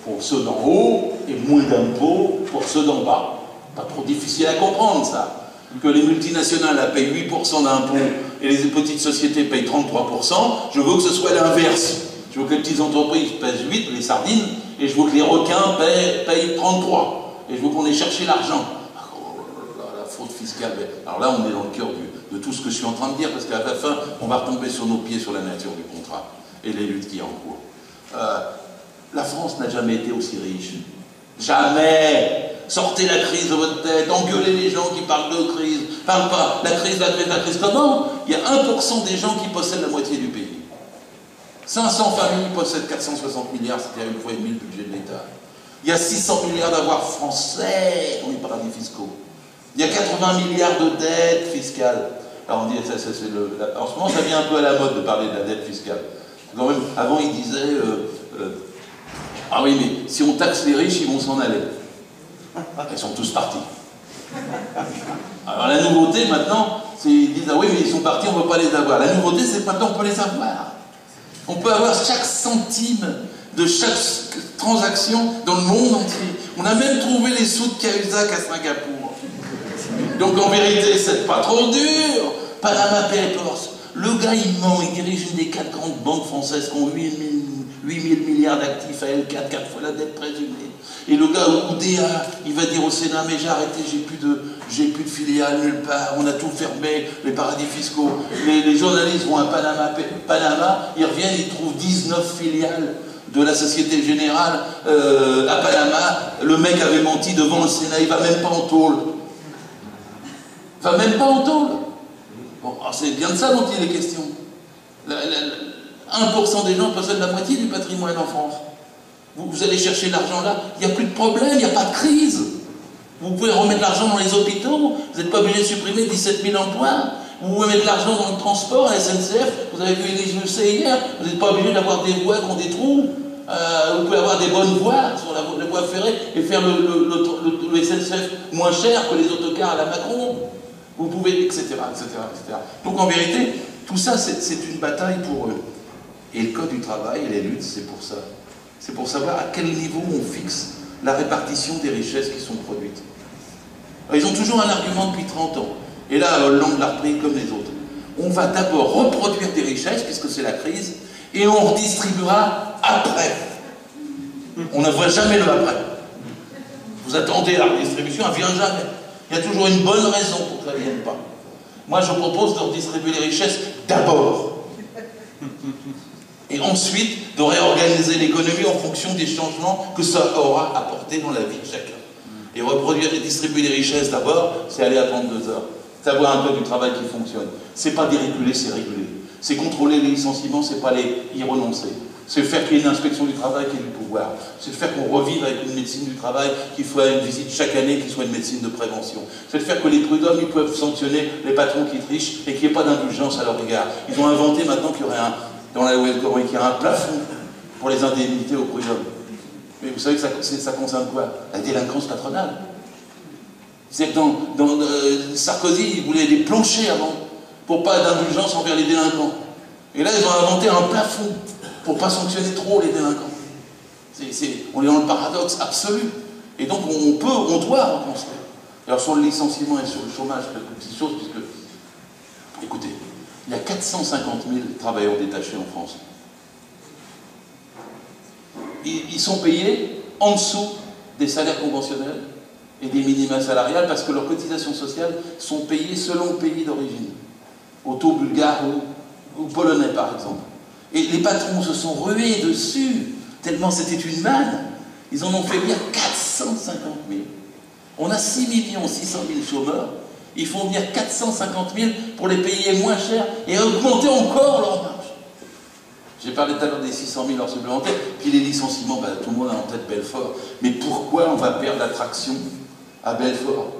Pour ceux d'en haut et moins d'impôts pour ceux d'en bas. Pas trop difficile à comprendre, ça. Que les multinationales elles payent 8% d'impôts et les petites sociétés payent 33%, je veux que ce soit l'inverse. Je veux que les petites entreprises pèsent 8, les sardines, et je veux que les requins payent 33. Et je veux qu'on ait cherché l'argent. Oh là là, la fraude fiscale. Alors là, on est dans le cœur de tout ce que je suis en train de dire, parce qu'à la fin, on va retomber sur nos pieds sur la nature du contrat et les luttes qui en cours. La France n'a jamais été aussi riche. Jamais. Sortez la crise de votre tête, engueulez les gens qui parlent de crise. Parlent pas, la crise, la crise, la crise. Comment? Il y a 1% des gens qui possèdent la moitié du pays. 500 familles possèdent 460 milliards, c'est-à-dire une fois et demie le budget de l'État. Il y a 600 milliards d'avoirs français dans les paradis fiscaux. Il y a 80 milliards de dettes fiscales. Alors on dit, en ce moment, ça vient un peu à la mode de parler de la dette fiscale. Quand même, avant, ils disaient, ah oui, mais si on taxe les riches, ils vont s'en aller. Ils sont tous partis. Alors la nouveauté maintenant, c'est ils disent, ah oui, mais ils sont partis, on ne veut pas les avoir. La nouveauté, c'est que maintenant on peut les avoir. On peut avoir chaque centime de chaque transaction dans le monde entier. On a même trouvé les sous de Cahuzac à Singapour. Donc en vérité, c'est pas trop dur. Panama Papers. Le gars, il ment, il dirige une des 4 grandes banques françaises qui ont 8 000 milliards d'actifs à L4, 4 fois la dette présumée. Et le gars, Oudéa, il va dire au Sénat, mais j'ai arrêté, j'ai plus de filiales nulle part, on a tout fermé, les paradis fiscaux. Les journalistes vont à Panama, ils reviennent, ils trouvent 19 filiales de la Société Générale à Panama. Le mec avait menti devant le Sénat, il va même pas en tôle. Il va même pas en tôle. Bon, c'est bien de ça dont il est question. 1% des gens possèdent la moitié du patrimoine en France. Vous allez chercher l'argent là, il n'y a plus de problème, il n'y a pas de crise. Vous pouvez remettre l'argent dans les hôpitaux, vous n'êtes pas obligé de supprimer 17 000 emplois. Vous pouvez mettre l'argent dans le transport, à SNCF, vous avez vu les UC hier, vous n'êtes pas obligé d'avoir des voies qui ont des trous. Vous pouvez avoir des bonnes voies sur la voie ferrée et faire le SNCF moins cher que les autocars à la Macron. Vous pouvez, etc., etc., etc. Donc en vérité, tout ça, c'est une bataille pour eux. Et le Code du travail et les luttes, c'est pour ça. C'est pour savoir à quel niveau on fixe la répartition des richesses qui sont produites. Alors, ils ont toujours un argument depuis 30 ans. Et là, Hollande l'a repris comme les autres. On va d'abord reproduire des richesses, puisque c'est la crise, et on redistribuera après. On ne voit jamais le après. Vous attendez la redistribution, elle ne vient jamais. Il y a toujours une bonne raison pour que ça ne vienne pas. Moi, je propose de redistribuer les richesses d'abord. Et ensuite, de réorganiser l'économie en fonction des changements que ça aura apporté dans la vie de chacun. Et reproduire et distribuer les richesses d'abord, c'est aller à 32 heures. C'est avoir un code du travail qui fonctionne. C'est pas déréguler, c'est réguler. C'est contrôler les licenciements, c'est pas y renoncer. C'est faire qu'il y ait une inspection du travail qui ait du pouvoir. C'est faire qu'on revive avec une médecine du travail qui soit une visite chaque année, qui soit une médecine de prévention. C'est de faire que les prud'hommes, ils peuvent sanctionner les patrons qui trichent et qu'il n'y ait pas d'indulgence à leur égard. Ils ont inventé maintenant qu'il y aurait dans la loi qu'il y a un plafond pour les indemnités aux prud'hommes. Mais vous savez que ça concerne quoi? La délinquance patronale. C'est que Sarkozy, il voulait des planchers avant, pour pas d'indulgence envers les délinquants. Et là, ils ont inventé un plafond pour pas sanctionner trop les délinquants. On est dans le paradoxe absolu. Et donc, on doit reconstruire. Alors, sur le licenciement et sur le chômage, quelques petites choses, puisque, écoutez, il y a 450 000 travailleurs détachés en France. Ils sont payés en dessous des salaires conventionnels et des minima salariales parce que leurs cotisations sociales sont payées selon le pays d'origine, au taux bulgare ou polonais par exemple. Et les patrons se sont rués dessus, tellement c'était une manne. Ils en ont fait venir 450 000. On a 6 600 000 chômeurs, ils font venir 450 000 pour les payer moins cher et augmenter encore leur marge. J'ai parlé tout à l'heure des 600 000 heures supplémentaires, puis les licenciements, ben, tout le monde a en tête Belfort. Mais pourquoi on va perdre l'attraction à Belfort?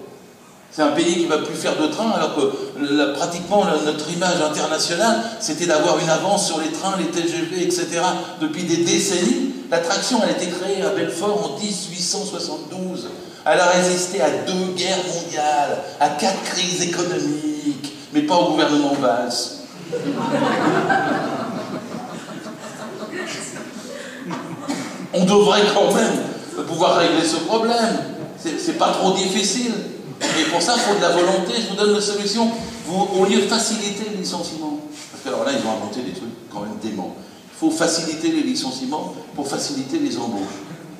C'est un pays qui ne va plus faire de train, alors que pratiquement notre image internationale, c'était d'avoir une avance sur les trains, les TGV, etc. depuis des décennies. L'attraction, elle a été créée à Belfort en 1872. Elle a résisté à 2 guerres mondiales, à 4 crises économiques, mais pas au gouvernement Valls. On devrait quand même pouvoir régler ce problème. C'est pas trop difficile. Et pour ça, il faut de la volonté. Je vous donne la solution. Au lieu de faciliter les licenciements, parce que alors là, ils ont inventé des trucs quand même déments. Il faut faciliter les licenciements pour faciliter les embauches.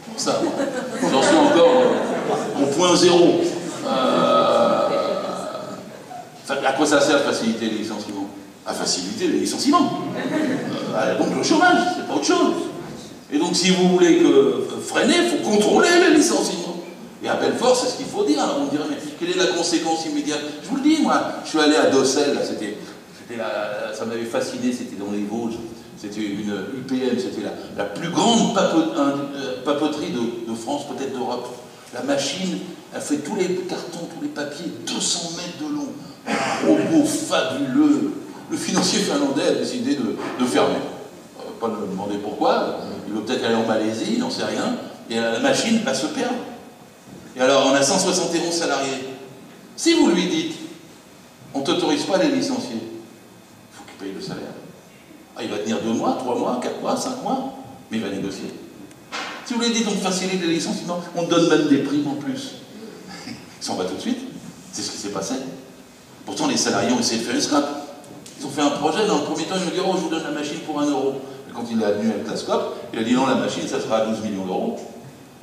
Pour ça, j'en suis encore au point zéro. À quoi ça sert de faciliter les licenciements? À faciliter les licenciements. Donc le chômage, c'est pas autre chose. Et donc, si vous voulez freiner, il faut contrôler les licenciements. Et à Belfort, c'est ce qu'il faut dire. Alors, on dirait, mais quelle est la conséquence immédiate? Je vous le dis, moi, je suis allé à Dossel, ça m'avait fasciné, c'était dans les Vosges. C'était une UPM, c'était la plus grande papeterie de France, peut-être d'Europe. La machine, elle fait tous les cartons, tous les papiers, 200 mètres de long. Un robot fabuleux. Le financier finlandais a décidé de fermer. Pas me demander pourquoi, il veut peut-être aller en Malaisie, il n'en sait rien, et la machine va se perdre. Et alors, on a 171 salariés. Si vous lui dites, on ne t'autorise pas à les licencier, il faut qu'il paye le salaire. Ah, il va tenir 2 mois, 3 mois, 4 mois, 5 mois, mais il va négocier. Si vous lui dites, on facilite les licenciements, on donne même des primes en plus. Il s'en va tout de suite. C'est ce qui s'est passé. Pourtant, les salariés ont essayé de faire une scope. Ils ont fait un projet, dans le premier temps, ils m'ont dit, oh, je vous donne la machine pour 1 euro. Et quand il est venu avec la scope, il a dit, non, la machine, ça sera à 12 millions d'euros.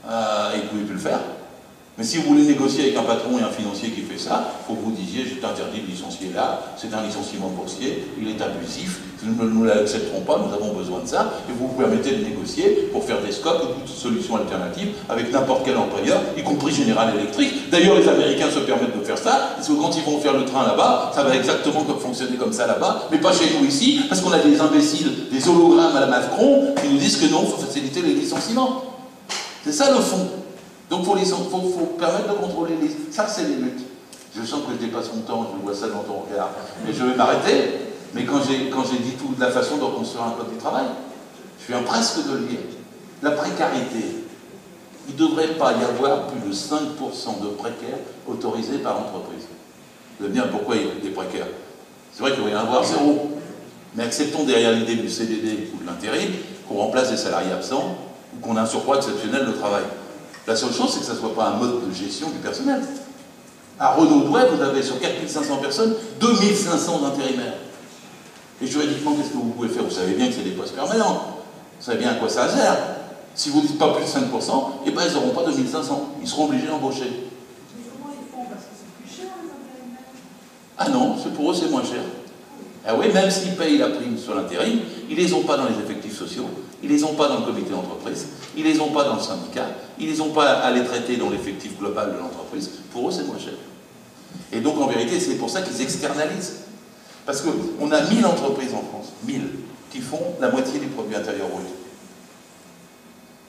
Il ne pouvait plus le faire. Mais si vous voulez négocier avec un patron et un financier qui fait ça, il faut que vous disiez, je t'interdis de licencier là, c'est un licenciement boursier, il est abusif, nous ne l'accepterons pas, nous avons besoin de ça, et vous vous permettez de négocier pour faire des scopes ou toute solution alternative avec n'importe quel employeur, y compris General Electric. D'ailleurs, les Américains se permettent de faire ça, parce que quand ils vont faire le train là-bas, ça va exactement fonctionner comme ça là-bas, mais pas chez nous ici, parce qu'on a des imbéciles, des hologrammes à la Macron, qui nous disent que non, il faut faciliter les licenciements. C'est ça le fond. Donc il faut permettre de contrôler les... Ça, c'est les luttes. Je sens que je dépasse mon temps, je vois ça dans ton regard. Mais je vais m'arrêter. Mais quand j'ai dit tout de la façon de reconstruire un code du travail, je viens presque de le dire. La précarité. Il ne devrait pas y avoir plus de 5% de précaires autorisés par entreprise. Vous allez me dire pourquoi il y a des précaires. C'est vrai qu'il devrait y en avoir 0. Mais acceptons derrière l'idée du CDD ou de l'intérim qu'on remplace des salariés absents ou qu'on a un surcroît exceptionnel de travail. La seule chose, c'est que ça ne soit pas un mode de gestion du personnel. À Renaud-Douai, vous avez sur 4500 personnes, 2500 intérimaires. Et juridiquement, qu'est-ce que vous pouvez faire? Vous savez bien que c'est des postes permanents. Vous savez bien à quoi ça sert. Si vous ne dites pas plus de 5%, eh ben, ils n'auront pas 2500. Ils seront obligés d'embaucher. Mais comment ils font? Parce que c'est plus cher, les intérimaires. Ah non, pour eux, c'est moins cher. Ah oui, même s'ils payent la prime sur l'intérim, ils ne les ont pas dans les effectifs sociaux, ils ne les ont pas dans le comité d'entreprise, ils ne les ont pas dans le syndicat, ils ne les ont pas à les traiter dans l'effectif global de l'entreprise. Pour eux, c'est moins cher. Et donc, en vérité, c'est pour ça qu'ils externalisent. Parce qu'on a 1000 entreprises en France, 1000, qui font la moitié du produit intérieur brut.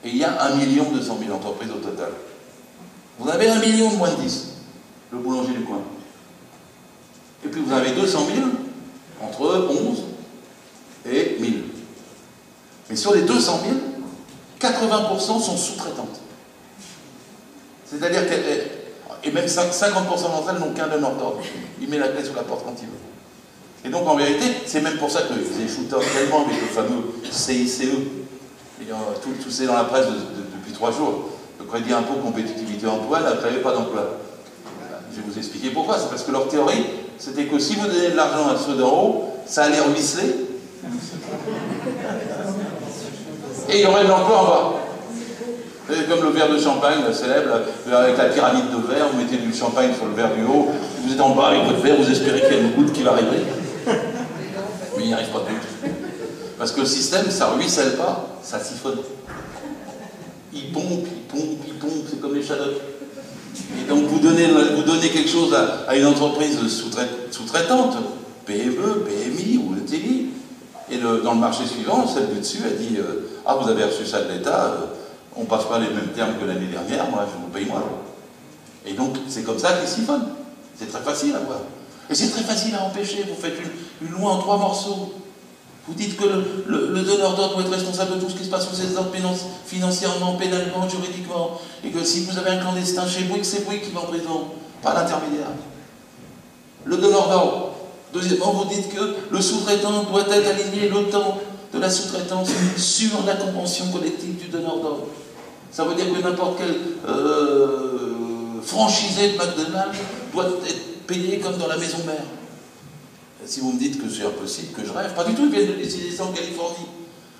Et il y a 1 200 000 entreprises au total. Vous avez 1 million de moins de 10, le boulanger du coin. Et puis vous avez 200 000 entre 11 et 1000. Mais sur les 200 000, 80% sont sous-traitantes. C'est-à-dire qu'elles... Et même 50% d'entre elles n'ont qu'un donneur d'ordre. Il met la clé sous la porte quand il veut. Et donc en vérité, c'est même pour ça qu'ils échouent tellement avec le fameux CICE. Et, tout c'est dans la presse depuis 3 jours. Le crédit impôt compétitivité emploi n'a créé pas d'emploi. Je vais vous expliquer pourquoi. C'est parce que leur théorie, c'était que si vous donnez de l'argent à ceux d'en haut, ça allait ruisseler. Et il y aurait de l'emploi en bas. C'est comme le verre de champagne, le célèbre, avec la pyramide de verre, vous mettez du champagne sur le verre du haut, vous êtes en bas avec votre verre, vous espérez qu'il y a une goutte qui va arriver. Mais il n'y arrive pas de goutte. Parce que le système, ça ne ruisselle pas, ça siphonne. Il pompe, c'est comme les Shadocks. Et donc vous donnez quelque chose à une entreprise sous-traitante, PME, PMI ou ETI, et dans le marché suivant, celle du dessus, elle dit ah, vous avez reçu ça de l'État, on ne passe pas les mêmes termes que l'année dernière, moi je vous paye moi. Et donc c'est comme ça qu'ils siphonnent. C'est très facile à voir. Et c'est très facile à empêcher. Vous faites une loi en 3 morceaux. Vous dites que le donneur d'ordre doit être responsable de tout ce qui se passe sous ses ordres financièrement, pénalement, juridiquement. Et que si vous avez un clandestin chez Bouygues, c'est Bouygues qui va en prison, pas l'intermédiaire. Le donneur d'ordre. Deuxièmement, vous dites que le sous-traitant doit être aligné le temps de la sous-traitance sur la convention collective du donneur d'ordre. Ça veut dire que n'importe quel franchisé de McDonald's doit être payé comme dans la maison mère. Si vous me dites que c'est impossible, que je rêve, pas du tout, ils viennent de décider ça en Californie.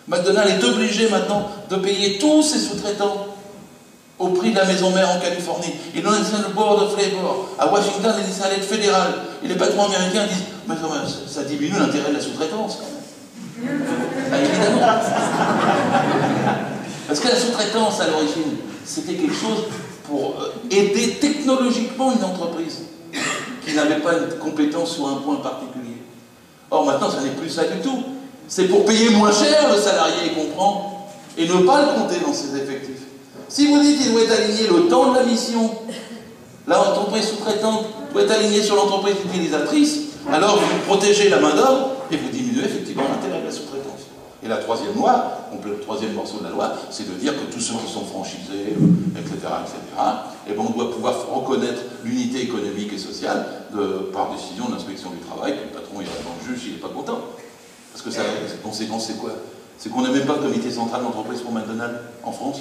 McDonald's est obligé maintenant de payer tous ses sous-traitants au prix de la maison mère en Californie. Et le National Board of Labor à Washington, ils disent ça à l'aide fédérale. Et les patrons américains disent mais quand même, ça diminue l'intérêt de la sous-traitance quand même. Bah, évidemment. Parce que la sous-traitance à l'origine, c'était quelque chose pour aider technologiquement une entreprise qui n'avait pas une compétence sur un point particulier. Or maintenant, ça n'est plus ça du tout. C'est pour payer moins cher le salarié, comprend, et ne pas le compter dans ses effectifs. Si vous dites qu'il doit être aligné le temps de la mission, l'entreprise sous-traitante doit être alignée sur l'entreprise utilisatrice, alors vous protégez la main-d'œuvre et vous diminuez effectivement l'intérêt de la sous-traitance. Et la troisième loi, donc le troisième morceau de la loi, c'est de dire que tous ceux qui sont franchisés, etc., et ben on doit pouvoir reconnaître l'unité économique et sociale par décision de l'inspection du travail, que le patron il va devant le juge, il n'est pas content. Parce que ça, la conséquence, c'est quoi? C'est qu'on n'a même pas le comité central d'entreprise pour McDonald's en France.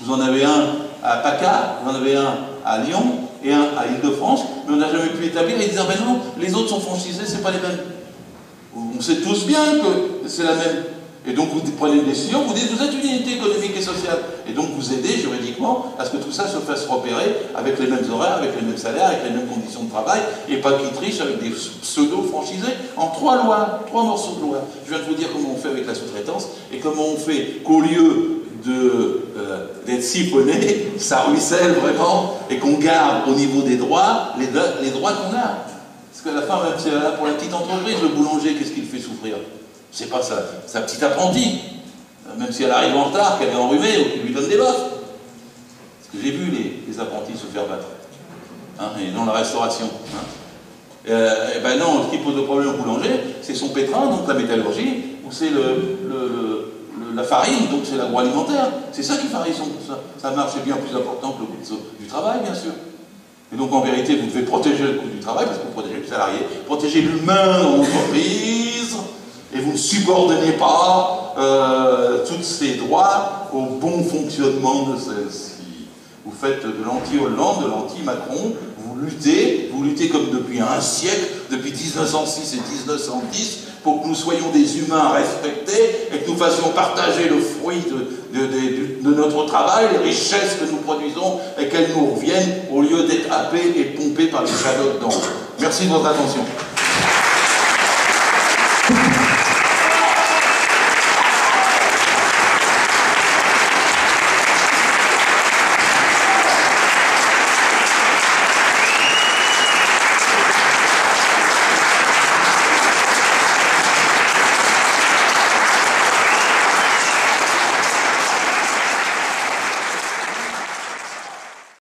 Vous en avez un à PACA, vous en avez un à Lyon et un à Île-de-France, mais on n'a jamais pu établir. Ils disent ah ben non, les autres sont franchisés, c'est pas les mêmes. On sait tous bien que c'est la même. Et donc vous prenez une décision, vous dites vous êtes une unité économique et sociale. Et donc vous aidez juridiquement à ce que tout ça se fasse repérer avec les mêmes horaires, avec les mêmes salaires, avec les mêmes conditions de travail, et pas qu'ils trichent avec des pseudo-franchisés en 3 lois, 3 morceaux de loi. Je viens de vous dire comment on fait avec la sous-traitance et comment on fait qu'au lieu d'être siphonné, ça ruisselle vraiment et qu'on garde au niveau des droits les droits qu'on a. Parce qu'à la fin, même si là, pour la petite entreprise, le boulanger, qu'est-ce qu'il fait souffrir? C'est pas sa petite apprentie, même si elle arrive en retard, qu'elle est enrhumée ou qu'il lui donne des bottes. Parce que j'ai vu les apprentis se faire battre, hein, et dans la restauration. Hein. Et ben non, ce qui pose le problème au boulanger, c'est son pétrin, donc la métallurgie, ou c'est la farine, donc c'est l'agroalimentaire. C'est ça qui fait ça marche, c'est bien plus important que le coût du travail, bien sûr. Et donc en vérité, vous devez protéger le coût du travail, parce que vous protégez le salarié, protéger l'humain dans l'entreprise, et vous ne subordonnez pas tous ces droits au bon fonctionnement de celle-ci. Vous faites de l'anti-Hollande, de l'anti-Macron, vous luttez comme depuis un siècle, depuis 1906 et 1910, pour que nous soyons des humains respectés et que nous fassions partager le fruit de notre travail, les richesses que nous produisons, et qu'elles nous reviennent au lieu d'être happées et pompées par les Shadocks d'ombre. Merci de votre attention.